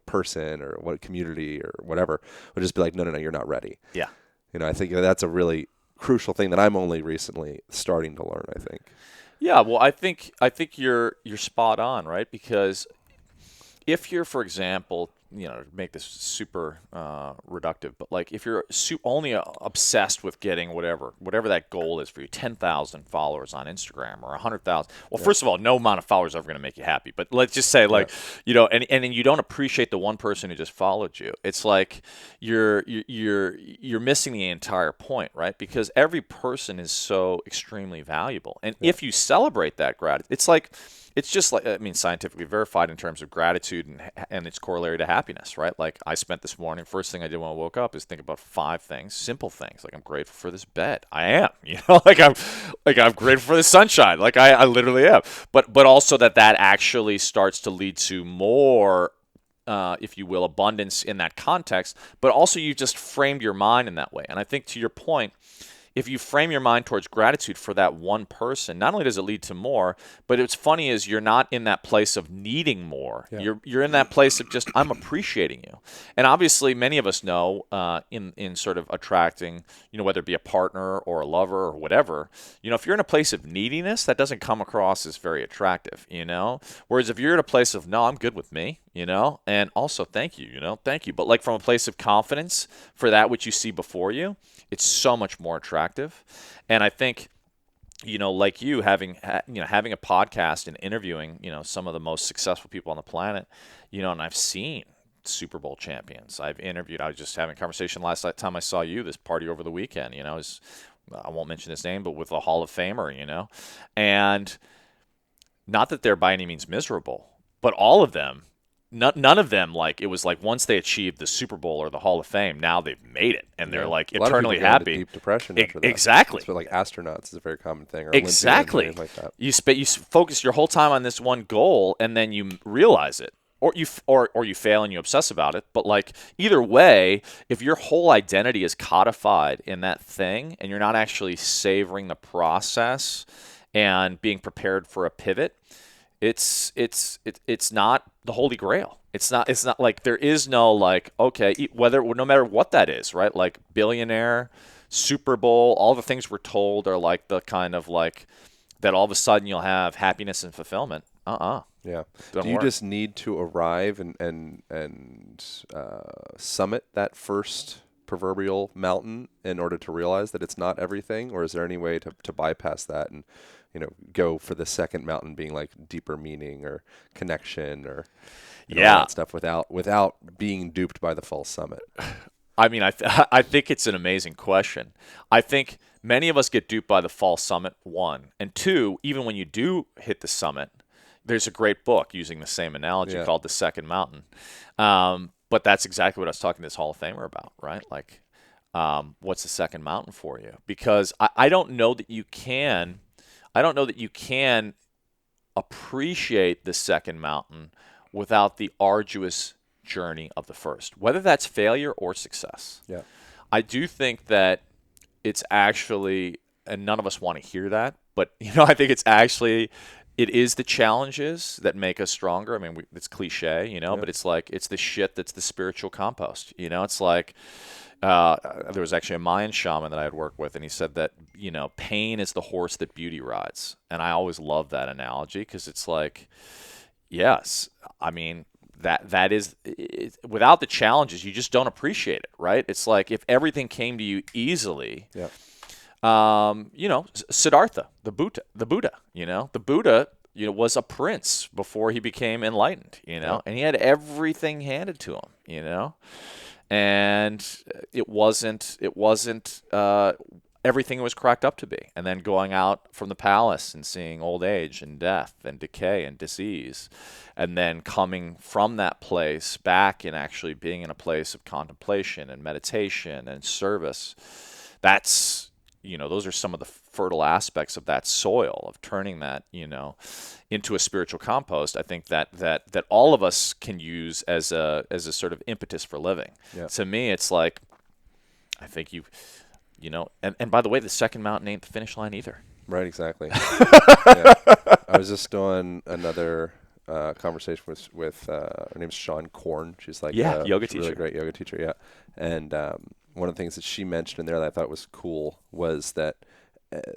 person or what community or whatever, would just be like, no, you're not ready. Yeah. I think that's a really crucial thing that I'm only recently starting to learn, I think. Yeah, well, I think you're spot on, right? Because if you're, for example, make this super reductive, but like if you're only obsessed with getting whatever that goal is for you, 10,000 followers on Instagram or 100,000. Well, first of all, no amount of followers is ever going to make you happy. But let's just say and then you don't appreciate the one person who just followed you. It's like you're missing the entire point, right? Because every person is so extremely valuable, and if you celebrate that gratitude, it's just like, I mean, scientifically verified in terms of gratitude and its corollary to happiness, right? Like I spent this morning, first thing I did when I woke up is think about 5 things, simple things. Like I'm grateful for this bed. I am, like I'm grateful for the sunshine. Like I literally am. But also that actually starts to lead to more, if you will, abundance in that context. But also you just framed your mind in that way. And I think to your point, if you frame your mind towards gratitude for that one person, not only does it lead to more, but what's funny is you're not in that place of needing more. Yeah. You're in that place of just, I'm appreciating you. And obviously many of us know in sort of attracting, whether it be a partner or a lover or whatever, if you're in a place of neediness, that doesn't come across as very attractive, Whereas if you're in a place of, no, I'm good with me, and also thank you, thank you. But like from a place of confidence for that which you see before you, it's so much more attractive. And I think, like you having a podcast and interviewing, some of the most successful people on the planet, and I've seen Super Bowl champions. I was just having a conversation last time I saw you, this party over the weekend, I won't mention his name, but with a Hall of Famer, and not that they're by any means miserable, but all of them, none of them, like, it was like once they achieved the Super Bowl or the Hall of Fame, now they've made it, and they're like eternally happy. Deep depression after that. Exactly. So like astronauts is a very common thing. Or exactly. Like that. You focus your whole time on this one goal, and then you realize it, or you fail and you obsess about it. But like either way, if your whole identity is codified in that thing, and you're not actually savoring the process and being prepared for a pivot, it's not the Holy Grail. It's not like there is no like, okay, no matter what that is, right? Like billionaire, Super Bowl, all the things we're told are like the kind of like that all of a sudden you'll have happiness and fulfillment. Yeah. Do you just need to arrive and summit that first proverbial mountain in order to realize that it's not everything, or is there any way to bypass that and go for the second mountain being like deeper meaning or connection or all that stuff without being duped by the false summit? I mean, I think it's an amazing question. I think many of us get duped by the false summit, 1. And 2, even when you do hit the summit, there's a great book using the same analogy called The Second Mountain. But that's exactly what I was talking to this Hall of Famer about, right? Like, what's the second mountain for you? Because I don't know that you can appreciate the second mountain without the arduous journey of the first, whether that's failure or success. Yeah. I do think that it's actually, and none of us want to hear that, but I think it is the challenges that make us stronger. I mean, it's cliche, but it's like, it's the shit that's the spiritual compost. It's like, there was actually a Mayan shaman that I had worked with, and he said that, pain is the horse that beauty rides. And I always love that analogy because it's like, yes, I mean, that is, without the challenges, you just don't appreciate it, right? It's like if everything came to you easily, Siddhartha, the Buddha, was a prince before he became enlightened, and he had everything handed to him, and it wasn't everything it was cracked up to be. And then going out from the palace and seeing old age and death and decay and disease, and then coming from that place back and actually being in a place of contemplation and meditation and service. That's, those are some of the fertile aspects of that soil, of turning that, into a spiritual compost. I think that all of us can use as a sort of impetus for living. Yeah. To me, it's like, I think and by the way, the second mountain ain't the finish line either. Right, exactly. Yeah. I was just on another conversation with her name's Sean Korn. She's like yoga teacher, really great yoga teacher. Yeah, and one of the things that she mentioned in there that I thought was cool was that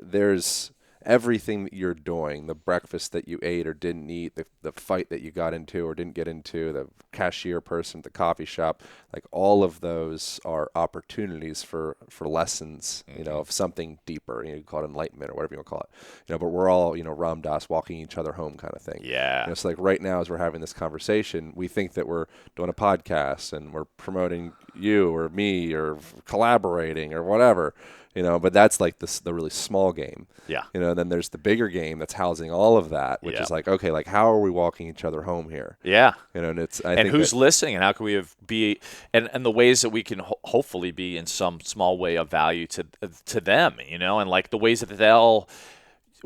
there's, everything that you're doing, the breakfast that you ate or didn't eat, the fight that you got into or didn't get into, the cashier person at the coffee shop, like all of those are opportunities for lessons, you know, of something deeper. You call it enlightenment or whatever you want to call it. You know, but we're all, you know, Ram Dass walking each other home kind of thing. Yeah. You know, so like right now as we're having this conversation, we think that we're doing a podcast and we're promoting you or me or collaborating or whatever. You know, but that's like the really small game. Yeah. You know, and then there's the bigger game that's housing all of that, which is like, okay, like how are we walking each other home here? Yeah. You know, and it's and who's listening, and how can we be and the ways that we can hopefully be in some small way of value to them, you know, and like the ways that they'll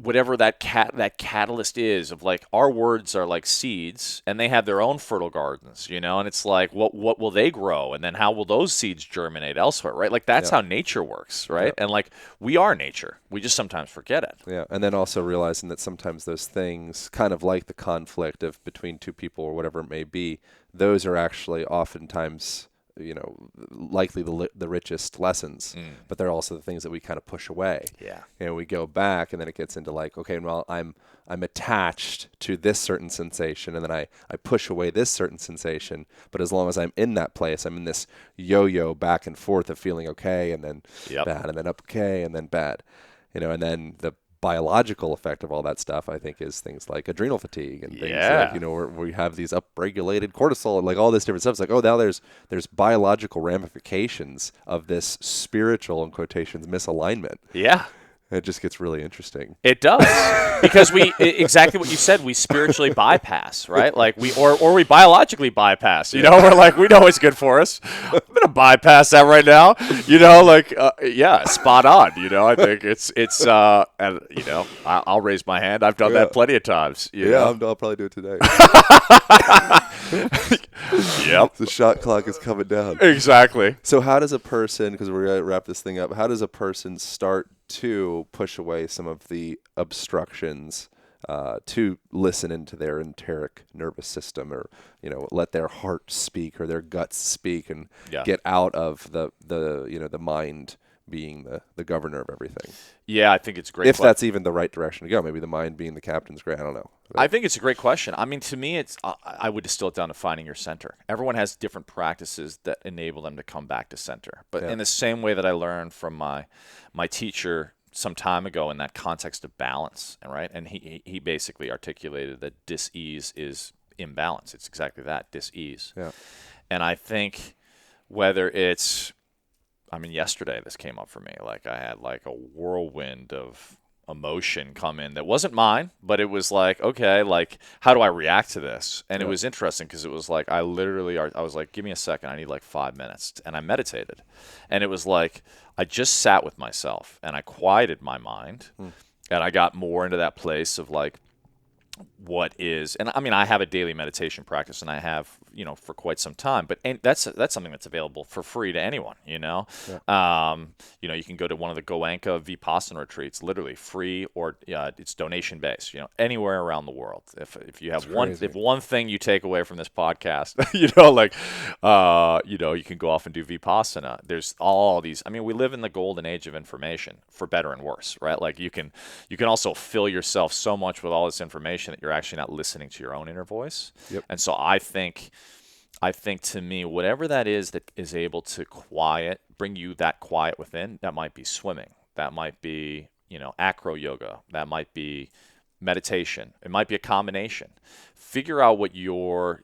whatever that catalyst is of like our words are like seeds and they have their own fertile gardens, you know, and it's like what will they grow and then how will those seeds germinate elsewhere, right? Like that's how nature works, right? And like we are nature. We just sometimes forget it. Yeah, and then also realizing that sometimes those things, kind of like the conflict of between two people or whatever it may be, those are actually oftentimes, you know, likely the richest lessons, but they're also the things that we kind of push away. Yeah. You know, we go back and then it gets into like, okay, well, I'm attached to this certain sensation and then I push away this certain sensation, but as long as I'm in that place, I'm in this yo-yo back and forth of feeling okay and then bad and then okay and then bad. You know, and then the biological effect of all that stuff, I think, is things like adrenal fatigue and things like, you know, where we have these upregulated cortisol and like all this different stuff. It's like, oh, now there's biological ramifications of this spiritual, in quotations, misalignment. Yeah. It just gets really interesting. It does. Because exactly what you said, we spiritually bypass, right? Like or we biologically bypass, you know, we're like, we know it's good for us. I'm going to bypass that right now. You know, like, spot on. You know, I think it's and you know, I'll raise my hand. I've done that plenty of times. You know? I'll probably do it today. Yep. The shot clock is coming down. Exactly. So how does a person, because we're going to wrap this thing up, how does a person start to push away some of the obstructions to listen into their enteric nervous system, or, you know, let their heart speak or their guts speak and get out of the you know, the mind being the governor of everything? Yeah, I think it's great. If that's even the right direction to go, maybe the mind being the captain's great. I don't know. I think it's a great question. I mean, to me, it's I would distill it down to finding your center. Everyone has different practices that enable them to come back to center. But in the same way that I learned from my teacher some time ago in that context of balance, right? And he basically articulated that dis-ease is imbalance. It's exactly that, dis-ease. Yeah. And I think whether it's, I mean, yesterday this came up for me. Like I had like a whirlwind of emotion come in that wasn't mine, but it was like, okay, like how do I react to this? And it was interesting because it was like I was like, give me a second, I need like 5 minutes, and I meditated, and it was like I just sat with myself and I quieted my mind, and I got more into that place of like what is, and I mean, I have a daily meditation practice, and I have, you know, for quite some time, but that's something that's available for free to anyone, you know. You know, you can go to one of the Goenka Vipassana retreats, literally free, or it's donation based, you know, anywhere around the world. If you have one thing you take away from this podcast, you know, like, you know, you can go off and do Vipassana. There's all these, I mean, we live in the golden age of information, for better and worse, right? Like you can also fill yourself so much with all this information that you're actually not listening to your own inner voice. And so I think to me, whatever that is able to bring you that quiet within, that might be swimming, that might be, you know, acro yoga, that might be meditation, it might be a combination. Figure out what your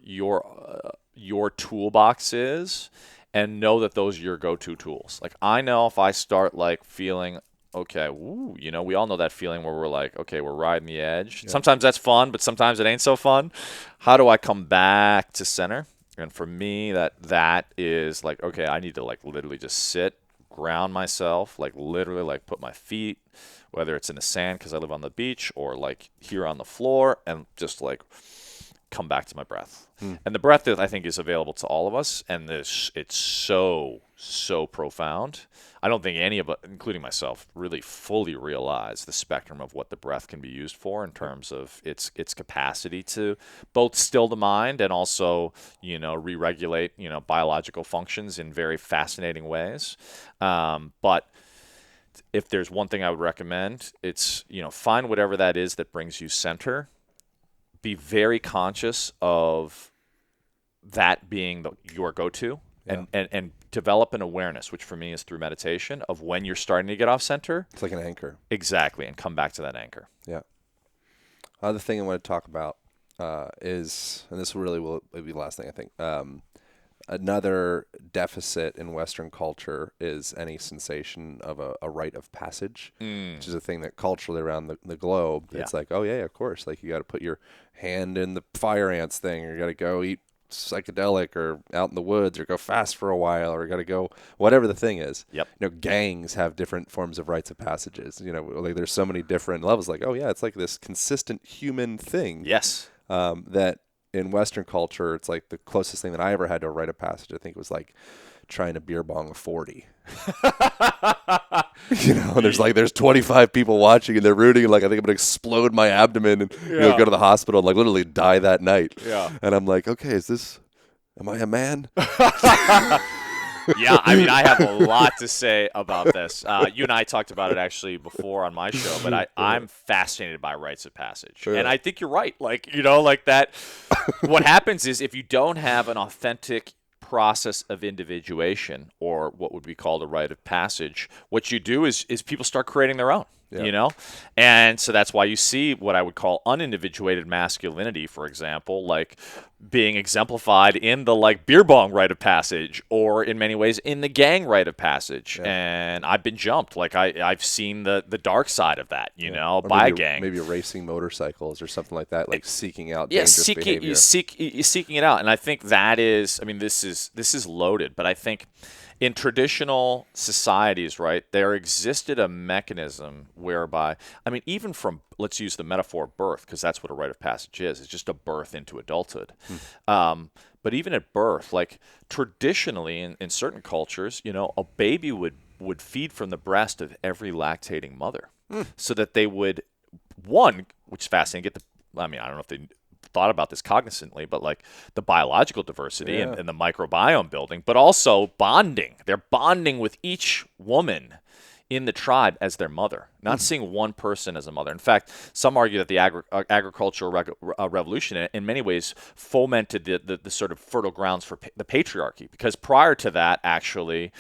toolbox is, and know that those are your go-to tools. Like I know if I start like feeling okay, woo, you know, we all know that feeling where we're like, okay, we're riding the edge. Yeah. Sometimes that's fun, but sometimes it ain't so fun. How do I come back to center? And for me, that is like, okay, I need to like literally just sit, ground myself, like literally like put my feet, whether it's in the sand because I live on the beach, or like here on the floor, and just like come back to my breath. And the breath, I think, is available to all of us, and it's so profound. I don't think any of us, including myself, really fully realize the spectrum of what the breath can be used for in terms of its capacity to both still the mind and also, you know, re-regulate, you know, biological functions in very fascinating ways. But if there's one thing I would recommend, it's, find whatever that is that brings you center. Be very conscious of that being your go-to, and develop an awareness, which for me is through meditation, of when you're starting to get off center. It's like an anchor. Exactly, and come back to that anchor. Yeah. Other thing I want to talk about is, and this really will be the last thing I think, another deficit in Western culture is any sensation of a rite of passage, which is a thing that culturally around the globe, it's like, oh yeah, of course. Like you got to put your hand in the fire ants thing, or you got to go eat psychedelic or out in the woods, or go fast for a while, or got to go whatever the thing is. Yep. Gangs have different forms of rites of passages. Like there's so many different levels. Like, oh yeah, it's like this consistent human thing. Yes. That in Western culture, it's like the closest thing that I ever had to a rite of passage, I think, was like trying to beer bong a 40. And there's 25 people watching and they're rooting, and like I think I'm gonna explode my abdomen and go to the hospital and like literally die that night. Yeah. And I'm like, okay, am I a man? Yeah, I mean, I have a lot to say about this. You and I talked about it actually before on my show, but I'm fascinated by rites of passage. And I think you're right. Like, like that, what happens is if you don't have an authentic process of individuation, or what would be called a rite of passage, what you do is people start creating their own. And so that's why you see what I would call unindividuated masculinity, for example, like being exemplified in the like beer bong rite of passage, or in many ways in the gang rite of passage. And I've been jumped. Like I've seen the dark side of that, by a gang. Maybe racing motorcycles or something like that, like seeking out dangerous behavior. Seeking it out. And I think that is, I mean, this is loaded, but I think in traditional societies, right, there existed a mechanism whereby, I mean, even from, let's use the metaphor of birth, because that's what a rite of passage is. It's just a birth into adulthood. But even at birth, like traditionally in certain cultures, a baby would feed from the breast of every lactating mother, so that they would, which is fascinating, I don't know if they thought about this cognizantly, but like the biological diversity and the microbiome building, but also bonding. They're bonding with each woman in the tribe as their mother, not seeing one person as a mother. In fact, some argue that the agricultural revolution in many ways fomented the sort of fertile grounds for the patriarchy, because prior to that, actually,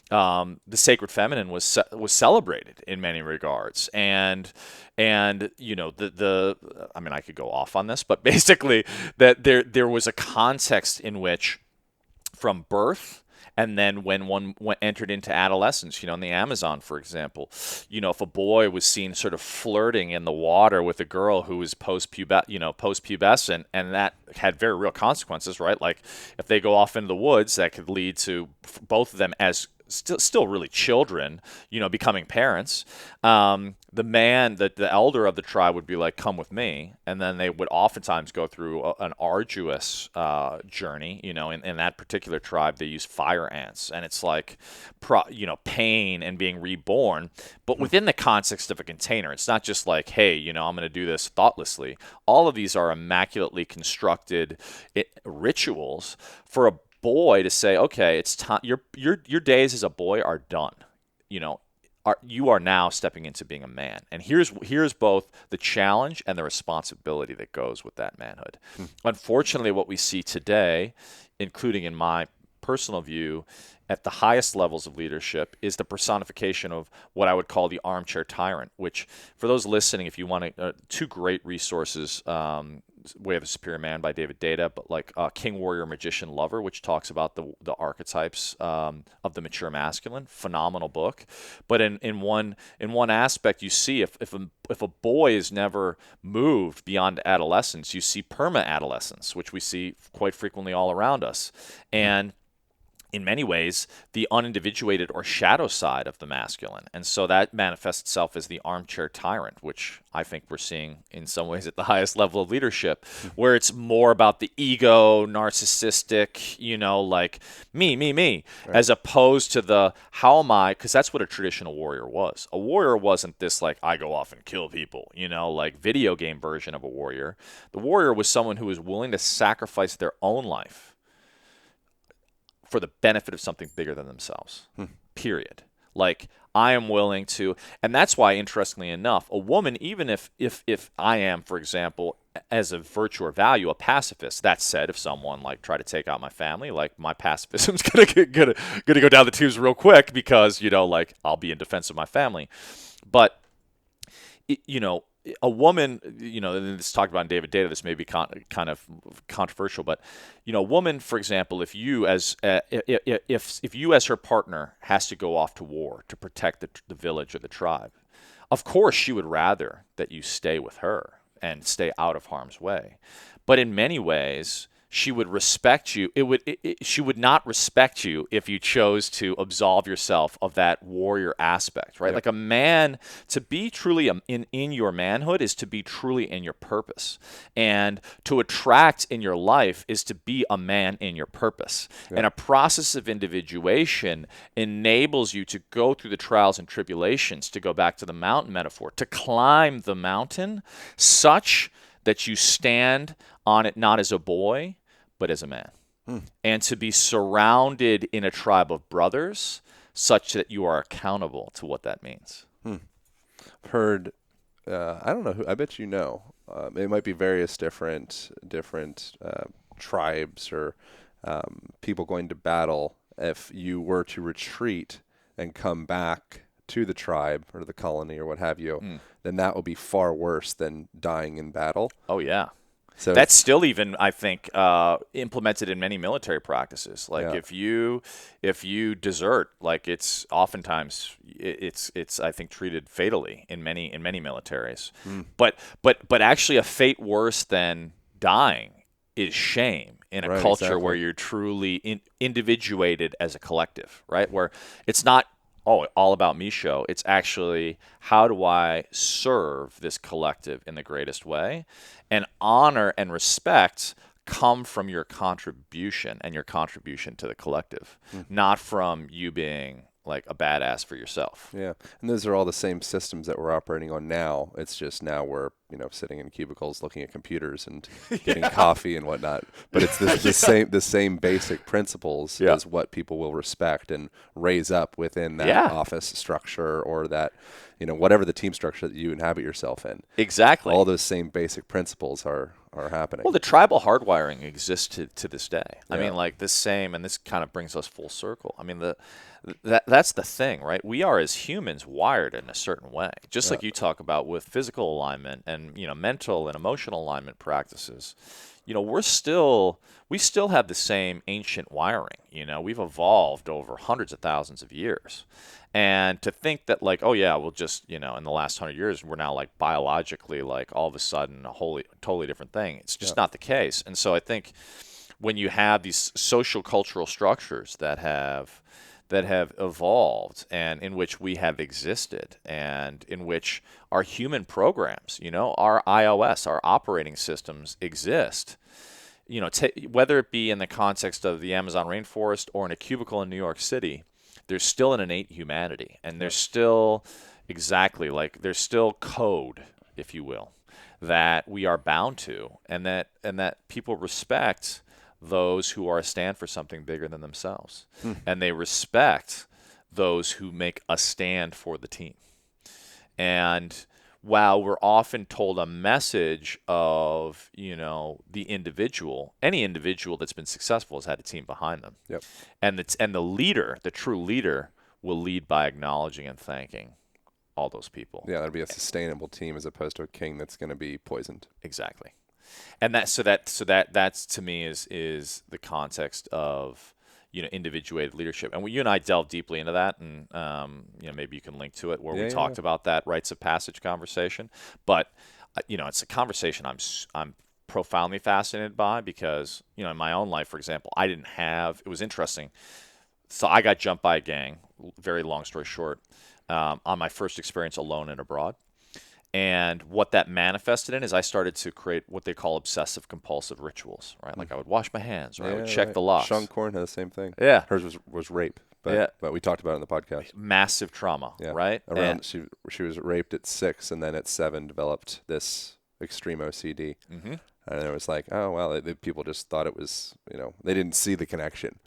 the sacred feminine was celebrated in many regards, and I mean, I could go off on this, but basically that there was a context in which, from birth, and then when one entered into adolescence, in the Amazon, for example, if a boy was seen sort of flirting in the water with a girl who was post-pubescent, and that had very real consequences, right? Like if they go off into the woods, that could lead to both of them as still really children, becoming parents. The man, the elder of the tribe would be like, come with me. And then they would oftentimes go through an arduous journey. In that particular tribe, they use fire ants. And it's like, pain and being reborn. But within the context of a container, it's not just like, hey, I'm going to do this thoughtlessly. All of these are immaculately constructed rituals for a boy to say, okay, it's time. Your days as a boy are done. You are now stepping into being a man, and here's both the challenge and the responsibility that goes with that manhood. Unfortunately, what we see today, including in my personal view, at the highest levels of leadership, is the personification of what I would call the armchair tyrant. Which, for those listening, if you want two great resources. Way of the Superior Man by David Data, but like King, Warrior, Magician, Lover, which talks about the archetypes of the mature masculine. Phenomenal book. But in one aspect, you see if a boy is never moved beyond adolescence, you see perma-adolescence, which we see quite frequently all around us. And in many ways, the unindividuated or shadow side of the masculine. And so that manifests itself as the armchair tyrant, which I think we're seeing in some ways at the highest level of leadership, where it's more about the ego, narcissistic, like me, right, as opposed to the how am I, because that's what a traditional warrior was. A warrior wasn't this like, I go off and kill people, like video game version of a warrior. The warrior was someone who was willing to sacrifice their own life for the benefit of something bigger than themselves, period. Like, I am willing to, and that's why, interestingly enough, a woman, even if I am, for example, as a virtue or value, a pacifist. That said, if someone like try to take out my family, like my pacifism's gonna go down the tubes real quick because like I'll be in defense of my family. But a woman, and this is talked about in David Data. This may be kind of controversial, but a woman, for example, if you as her partner has to go off to war to protect the village or the tribe, of course she would rather that you stay with her and stay out of harm's way. But in many ways, she would respect you. She would not respect you if you chose to absolve yourself of that warrior aspect, right? Yep. Like a man, to be truly in your manhood is to be truly in your purpose. And to attract in your life is to be a man in your purpose. Yep. And a process of individuation enables you to go through the trials and tribulations, to go back to the mountain metaphor, to climb the mountain such that you stand on it not as a boy, but as a man. And to be surrounded in a tribe of brothers such that you are accountable to what that means. I've heard, I don't know who, I bet it might be various different tribes or people going to battle. If you were to retreat and come back to the tribe or the colony or what have you, then that would be far worse than dying in battle. Oh, yeah. So that's still even, I think, implemented in many military practices. Like if you desert, like it's oftentimes it's I think treated fatally in many militaries. But actually, a fate worse than dying is shame in a culture where you're truly individuated as a collective, right? Where it's not all about me show. It's actually, how do I serve this collective in the greatest way? And honor and respect come from your contribution and your contribution to the collective, not from you being like a badass for yourself. Yeah. And those are all the same systems that we're operating on now. It's just now we're, sitting in cubicles looking at computers and getting coffee and whatnot. But it's the same basic principles as what people will respect and raise up within that office structure or that, whatever the team structure that you inhabit yourself in. Exactly. All those same basic principles are happening. Well, the tribal hardwiring exists to this day. Yeah. I mean, like this same, and this kind of brings us full circle. I mean, that's the thing, right? We are as humans wired in a certain way, just like you talk about with physical alignment and mental and emotional alignment practices. We still have the same ancient wiring. We've evolved over hundreds of thousands of years. And to think that like, oh yeah, we'll just, in the last 100 years, we're now like biologically like all of a sudden a totally different thing. It's just not the case. And so I think when you have these social cultural structures that have evolved and in which we have existed and in which our human programs, our iOS, our operating systems exist, whether it be in the context of the Amazon rainforest or in a cubicle in New York City, there's still an innate humanity, and there's still there's still code, if you will, that we are bound to, and that people respect those who are a stand for something bigger than themselves, and they respect those who make a stand for the team. And while we're often told a message of, the individual, any individual that's been successful has had a team behind them. Yep. And the leader, the true leader, will lead by acknowledging and thanking all those people. Yeah, that'd be a sustainable team as opposed to a king that's going to be poisoned. Exactly. And that's to me is the context of individuated leadership. And you and I delved deeply into that, and maybe you can link to it where we talked about that rites of passage conversation. But it's a conversation I'm profoundly fascinated by because in my own life, for example, it was interesting. So I got jumped by a gang. Very long story short, on my first experience alone and abroad. And what that manifested in is I started to create what they call obsessive compulsive rituals, right? Like I would wash my hands or I would check the locks. Sean Corn had the same thing. Yeah. Hers was rape, but we talked about it in the podcast. Massive trauma, right? She was raped at 6 and then at 7 developed this extreme OCD. Mm-hmm. And it was like, oh, well, people just thought it was, they didn't see the connection.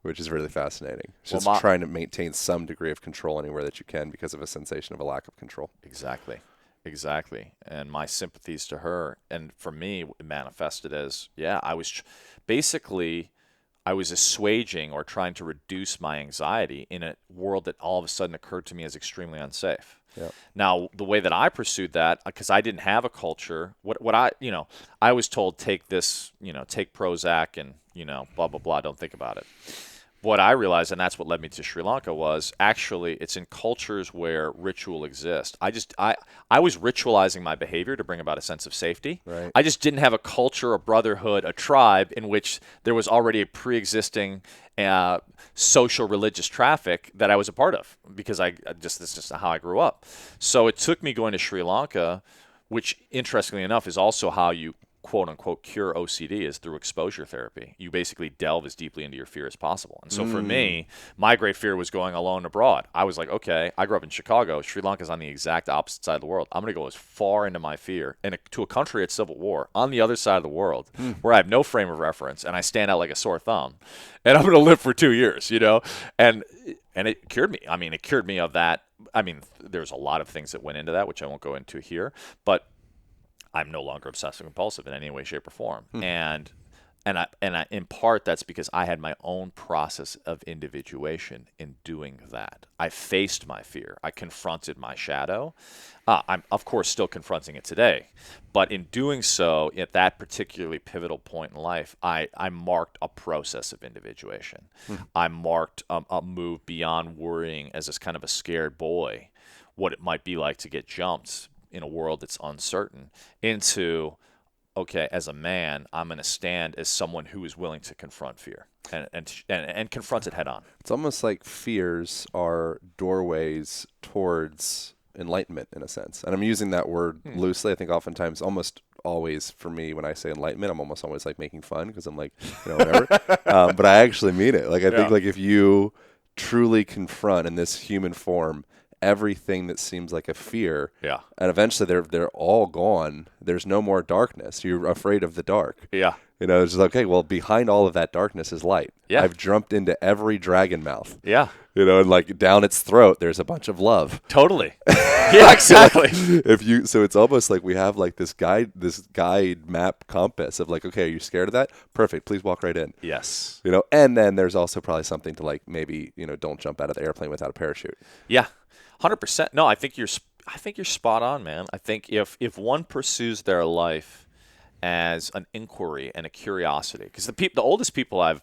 which is really fascinating. It's Well, just trying to maintain some degree of control anywhere that you can because of a sensation of a lack of control. Exactly. And my sympathies to her. And for me, it manifested as, basically, I was assuaging or trying to reduce my anxiety in a world that all of a sudden occurred to me as extremely unsafe. Yeah. Now, the way that I pursued that, because I didn't have a culture, I was told, take this, take Prozac and, blah, blah, blah, don't think about it. What I realized, and that's what led me to Sri Lanka, was actually it's in cultures where ritual exists. I was ritualizing my behavior to bring about a sense of safety. Right. I just didn't have a culture, a brotherhood, a tribe in which there was already a pre-existing social religious traffic that I was a part of, because this is just how I grew up. So it took me going to Sri Lanka, which interestingly enough is also how you quote unquote cure OCD, is through exposure therapy. You basically delve as deeply into your fear as possible. And so for me, my great fear was going alone abroad. I was like, okay, I grew up in Chicago. Sri Lanka's on the exact opposite side of the world. I'm going to go as far into my fear and to a country at civil war on the other side of the world where I have no frame of reference and I stand out like a sore thumb. And I'm going to live for 2 years, And it cured me. I mean, it cured me of that. I mean, there's a lot of things that went into that, which I won't go into here, but I'm no longer obsessive compulsive in any way, shape, or form. And in part, that's because I had my own process of individuation in doing that. I faced my fear. I confronted my shadow. I'm, of course, still confronting it today. But in doing so, at that particularly pivotal point in life, I marked a process of individuation. I marked a move beyond worrying as this kind of a scared boy, what it might be like to get jumped in a world that's uncertain, into, okay, as a man, I'm going to stand as someone who is willing to confront fear and confront it head on. It's almost like fears are doorways towards enlightenment in a sense. And I'm using that word loosely. I think oftentimes, almost always for me, when I say enlightenment, I'm almost always like making fun because I'm like, whatever. But I actually mean it. Like, I think like if you truly confront in this human form everything that seems like a fear, and eventually they're all gone. There's no more darkness. You're afraid of the dark. Yeah. It's just okay. Well, behind all of that darkness is light. Yeah. I've jumped into every dragon mouth. Yeah. And like down its throat, there's a bunch of love. Totally. Yeah, exactly. So it's almost like we have like this guide map compass of like, okay, are you scared of that? Perfect. Please walk right in. Yes. And then there's also probably something to like, maybe, don't jump out of the airplane without a parachute. Yeah. 100%. No, I think you're spot on, man. I think if one pursues their life as an inquiry and a curiosity, because the oldest people I've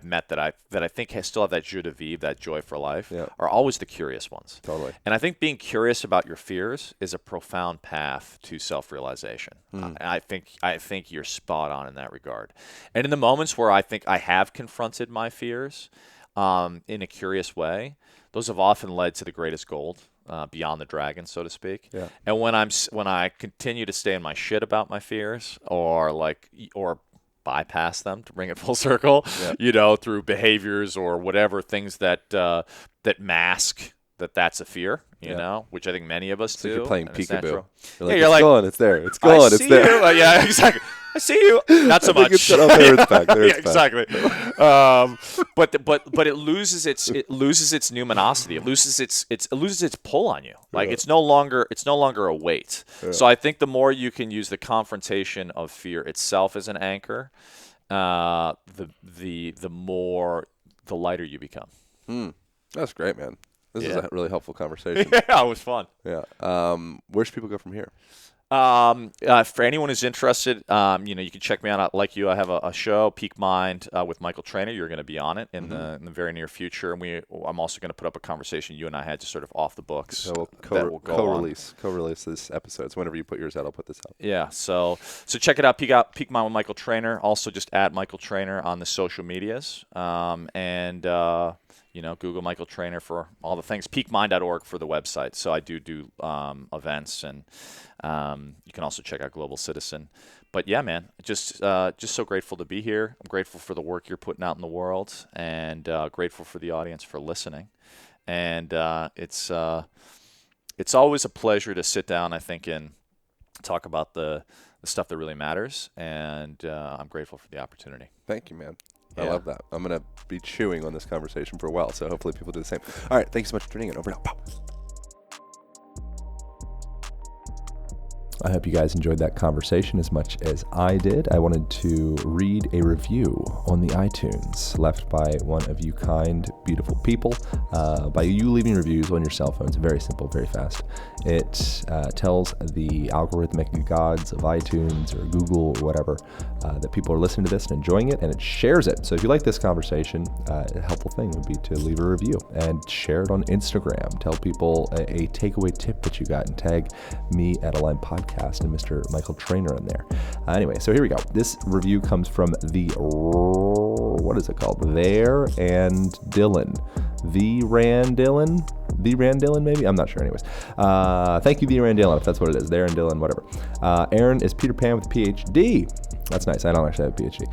met that I think still have that joie de vivre, that joy for life, are always the curious ones. Totally. And I think being curious about your fears is a profound path to self-realization. I think you're spot on in that regard. And in the moments where I think I have confronted my fears in a curious way, those have often led to the greatest gold, beyond the dragon, so to speak. Yeah. And when I continue to stay in my shit about my fears, or bypass them, to bring it full circle, through behaviors or whatever, things that mask that's a fear, which I think many of us do. You're playing peekaboo. You're like, gone, it's there. It's gone, it's there. Yeah, exactly. I see you. Not so much. There it's back. Yeah, exactly. But it loses its numinosity. It loses its pull on you. Like it's no longer a weight. Yeah. So I think the more you can use the confrontation of fear itself as an anchor, the lighter you become. That's great, man. This is a really helpful conversation. Yeah, it was fun. Yeah. Where should people go from here? For anyone who's interested, you can check me out. Like you, I have a show, Peak Mind, with Micheal Trainer. You're going to be on it in the very near future, and I'm also going to put up a conversation you and I had just sort of off the books. So we'll co-release this episode. So whenever you put yours out, I'll put this out. Yeah. So check it out. Peak Mind with Micheal Trainer. Also, just add Micheal Trainer on the social medias, and Google Micheal Trainer for all the things. Peakmind.org for the website. So I do events, and you can also check out Global Citizen. But yeah, man, just so grateful to be here. I'm grateful for the work you're putting out in the world, and grateful for the audience for listening. And it's always a pleasure to sit down, I think, and talk about the stuff that really matters. And I'm grateful for the opportunity. Thank you, man. I love that. I'm going to be chewing on this conversation for a while, so hopefully people do the same. All right. Thanks so much for tuning in. Over now. Pow. I hope you guys enjoyed that conversation as much as I did. I wanted to read a review on the iTunes left by one of you kind, beautiful people. By you leaving reviews on your cell phones, very simple, very fast. It tells the algorithmic gods of iTunes or Google or whatever that people are listening to this and enjoying it, and it shares it. So if you like this conversation, a helpful thing would be to leave a review and share it on Instagram. Tell people a takeaway tip that you got and tag me at Align Podcast and Mr. Micheal Trainer in there. Anyway, so here we go. This review comes from what is it called? There and Dylan. The Rand Dylan, maybe? I'm not sure. Anyways, thank you, The Rand Dylan, if that's what it is. There and Dylan, whatever. Aaron is Peter Pan with a PhD. That's nice. I don't actually have a PhD.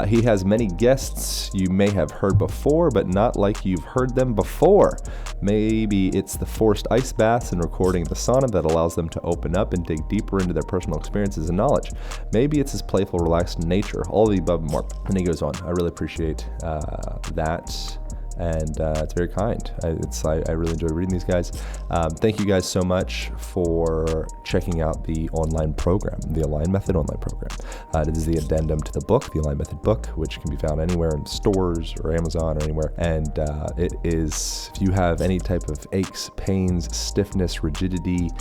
He has many guests you may have heard before, but not like you've heard them before. Maybe it's the forced ice baths and recording the sauna that allows them to open up and dig deeper into their personal experiences and knowledge. Maybe it's his playful, relaxed nature. All of the above and more. And he goes on. I really appreciate that. And it's very kind. I really enjoy reading these guys. Thank you guys so much for checking out the online program, the Align Method online program. It is the addendum to the book, the Align Method book, which can be found anywhere in stores or Amazon or anywhere. And it is, if you have any type of aches, pains, stiffness, rigidity,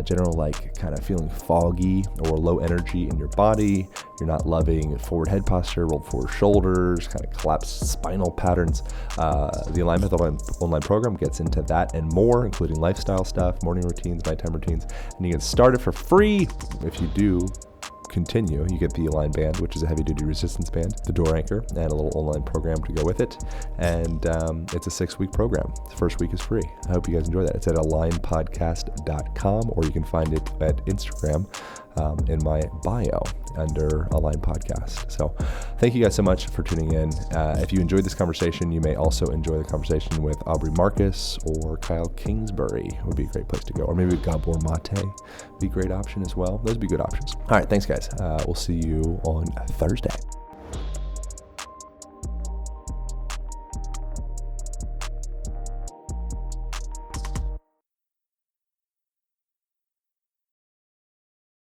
general like kind of feeling foggy or low energy in your body, you're not loving forward head posture, rolled forward shoulders, kind of collapsed spinal patterns, the Align Method online program gets into that and more, including lifestyle stuff, morning routines, nighttime routines, and you can start it for free. If you do continue, you get the Align band, which is a heavy-duty resistance band, the door anchor, and a little online program to go with it. And it's a 6-week program. The first week is free. I hope you guys enjoy that. It's at alignpodcast.com, or you can find it at Instagram in my bio under Align Podcast. So thank you guys so much for tuning in. If you enjoyed this conversation, you may also enjoy the conversation with Aubrey Marcus or Kyle Kingsbury. Would be a great place to go. Or maybe Gabor Mate be a great option as well. Those would be good options. All right, thanks guys. We'll see you on Thursday.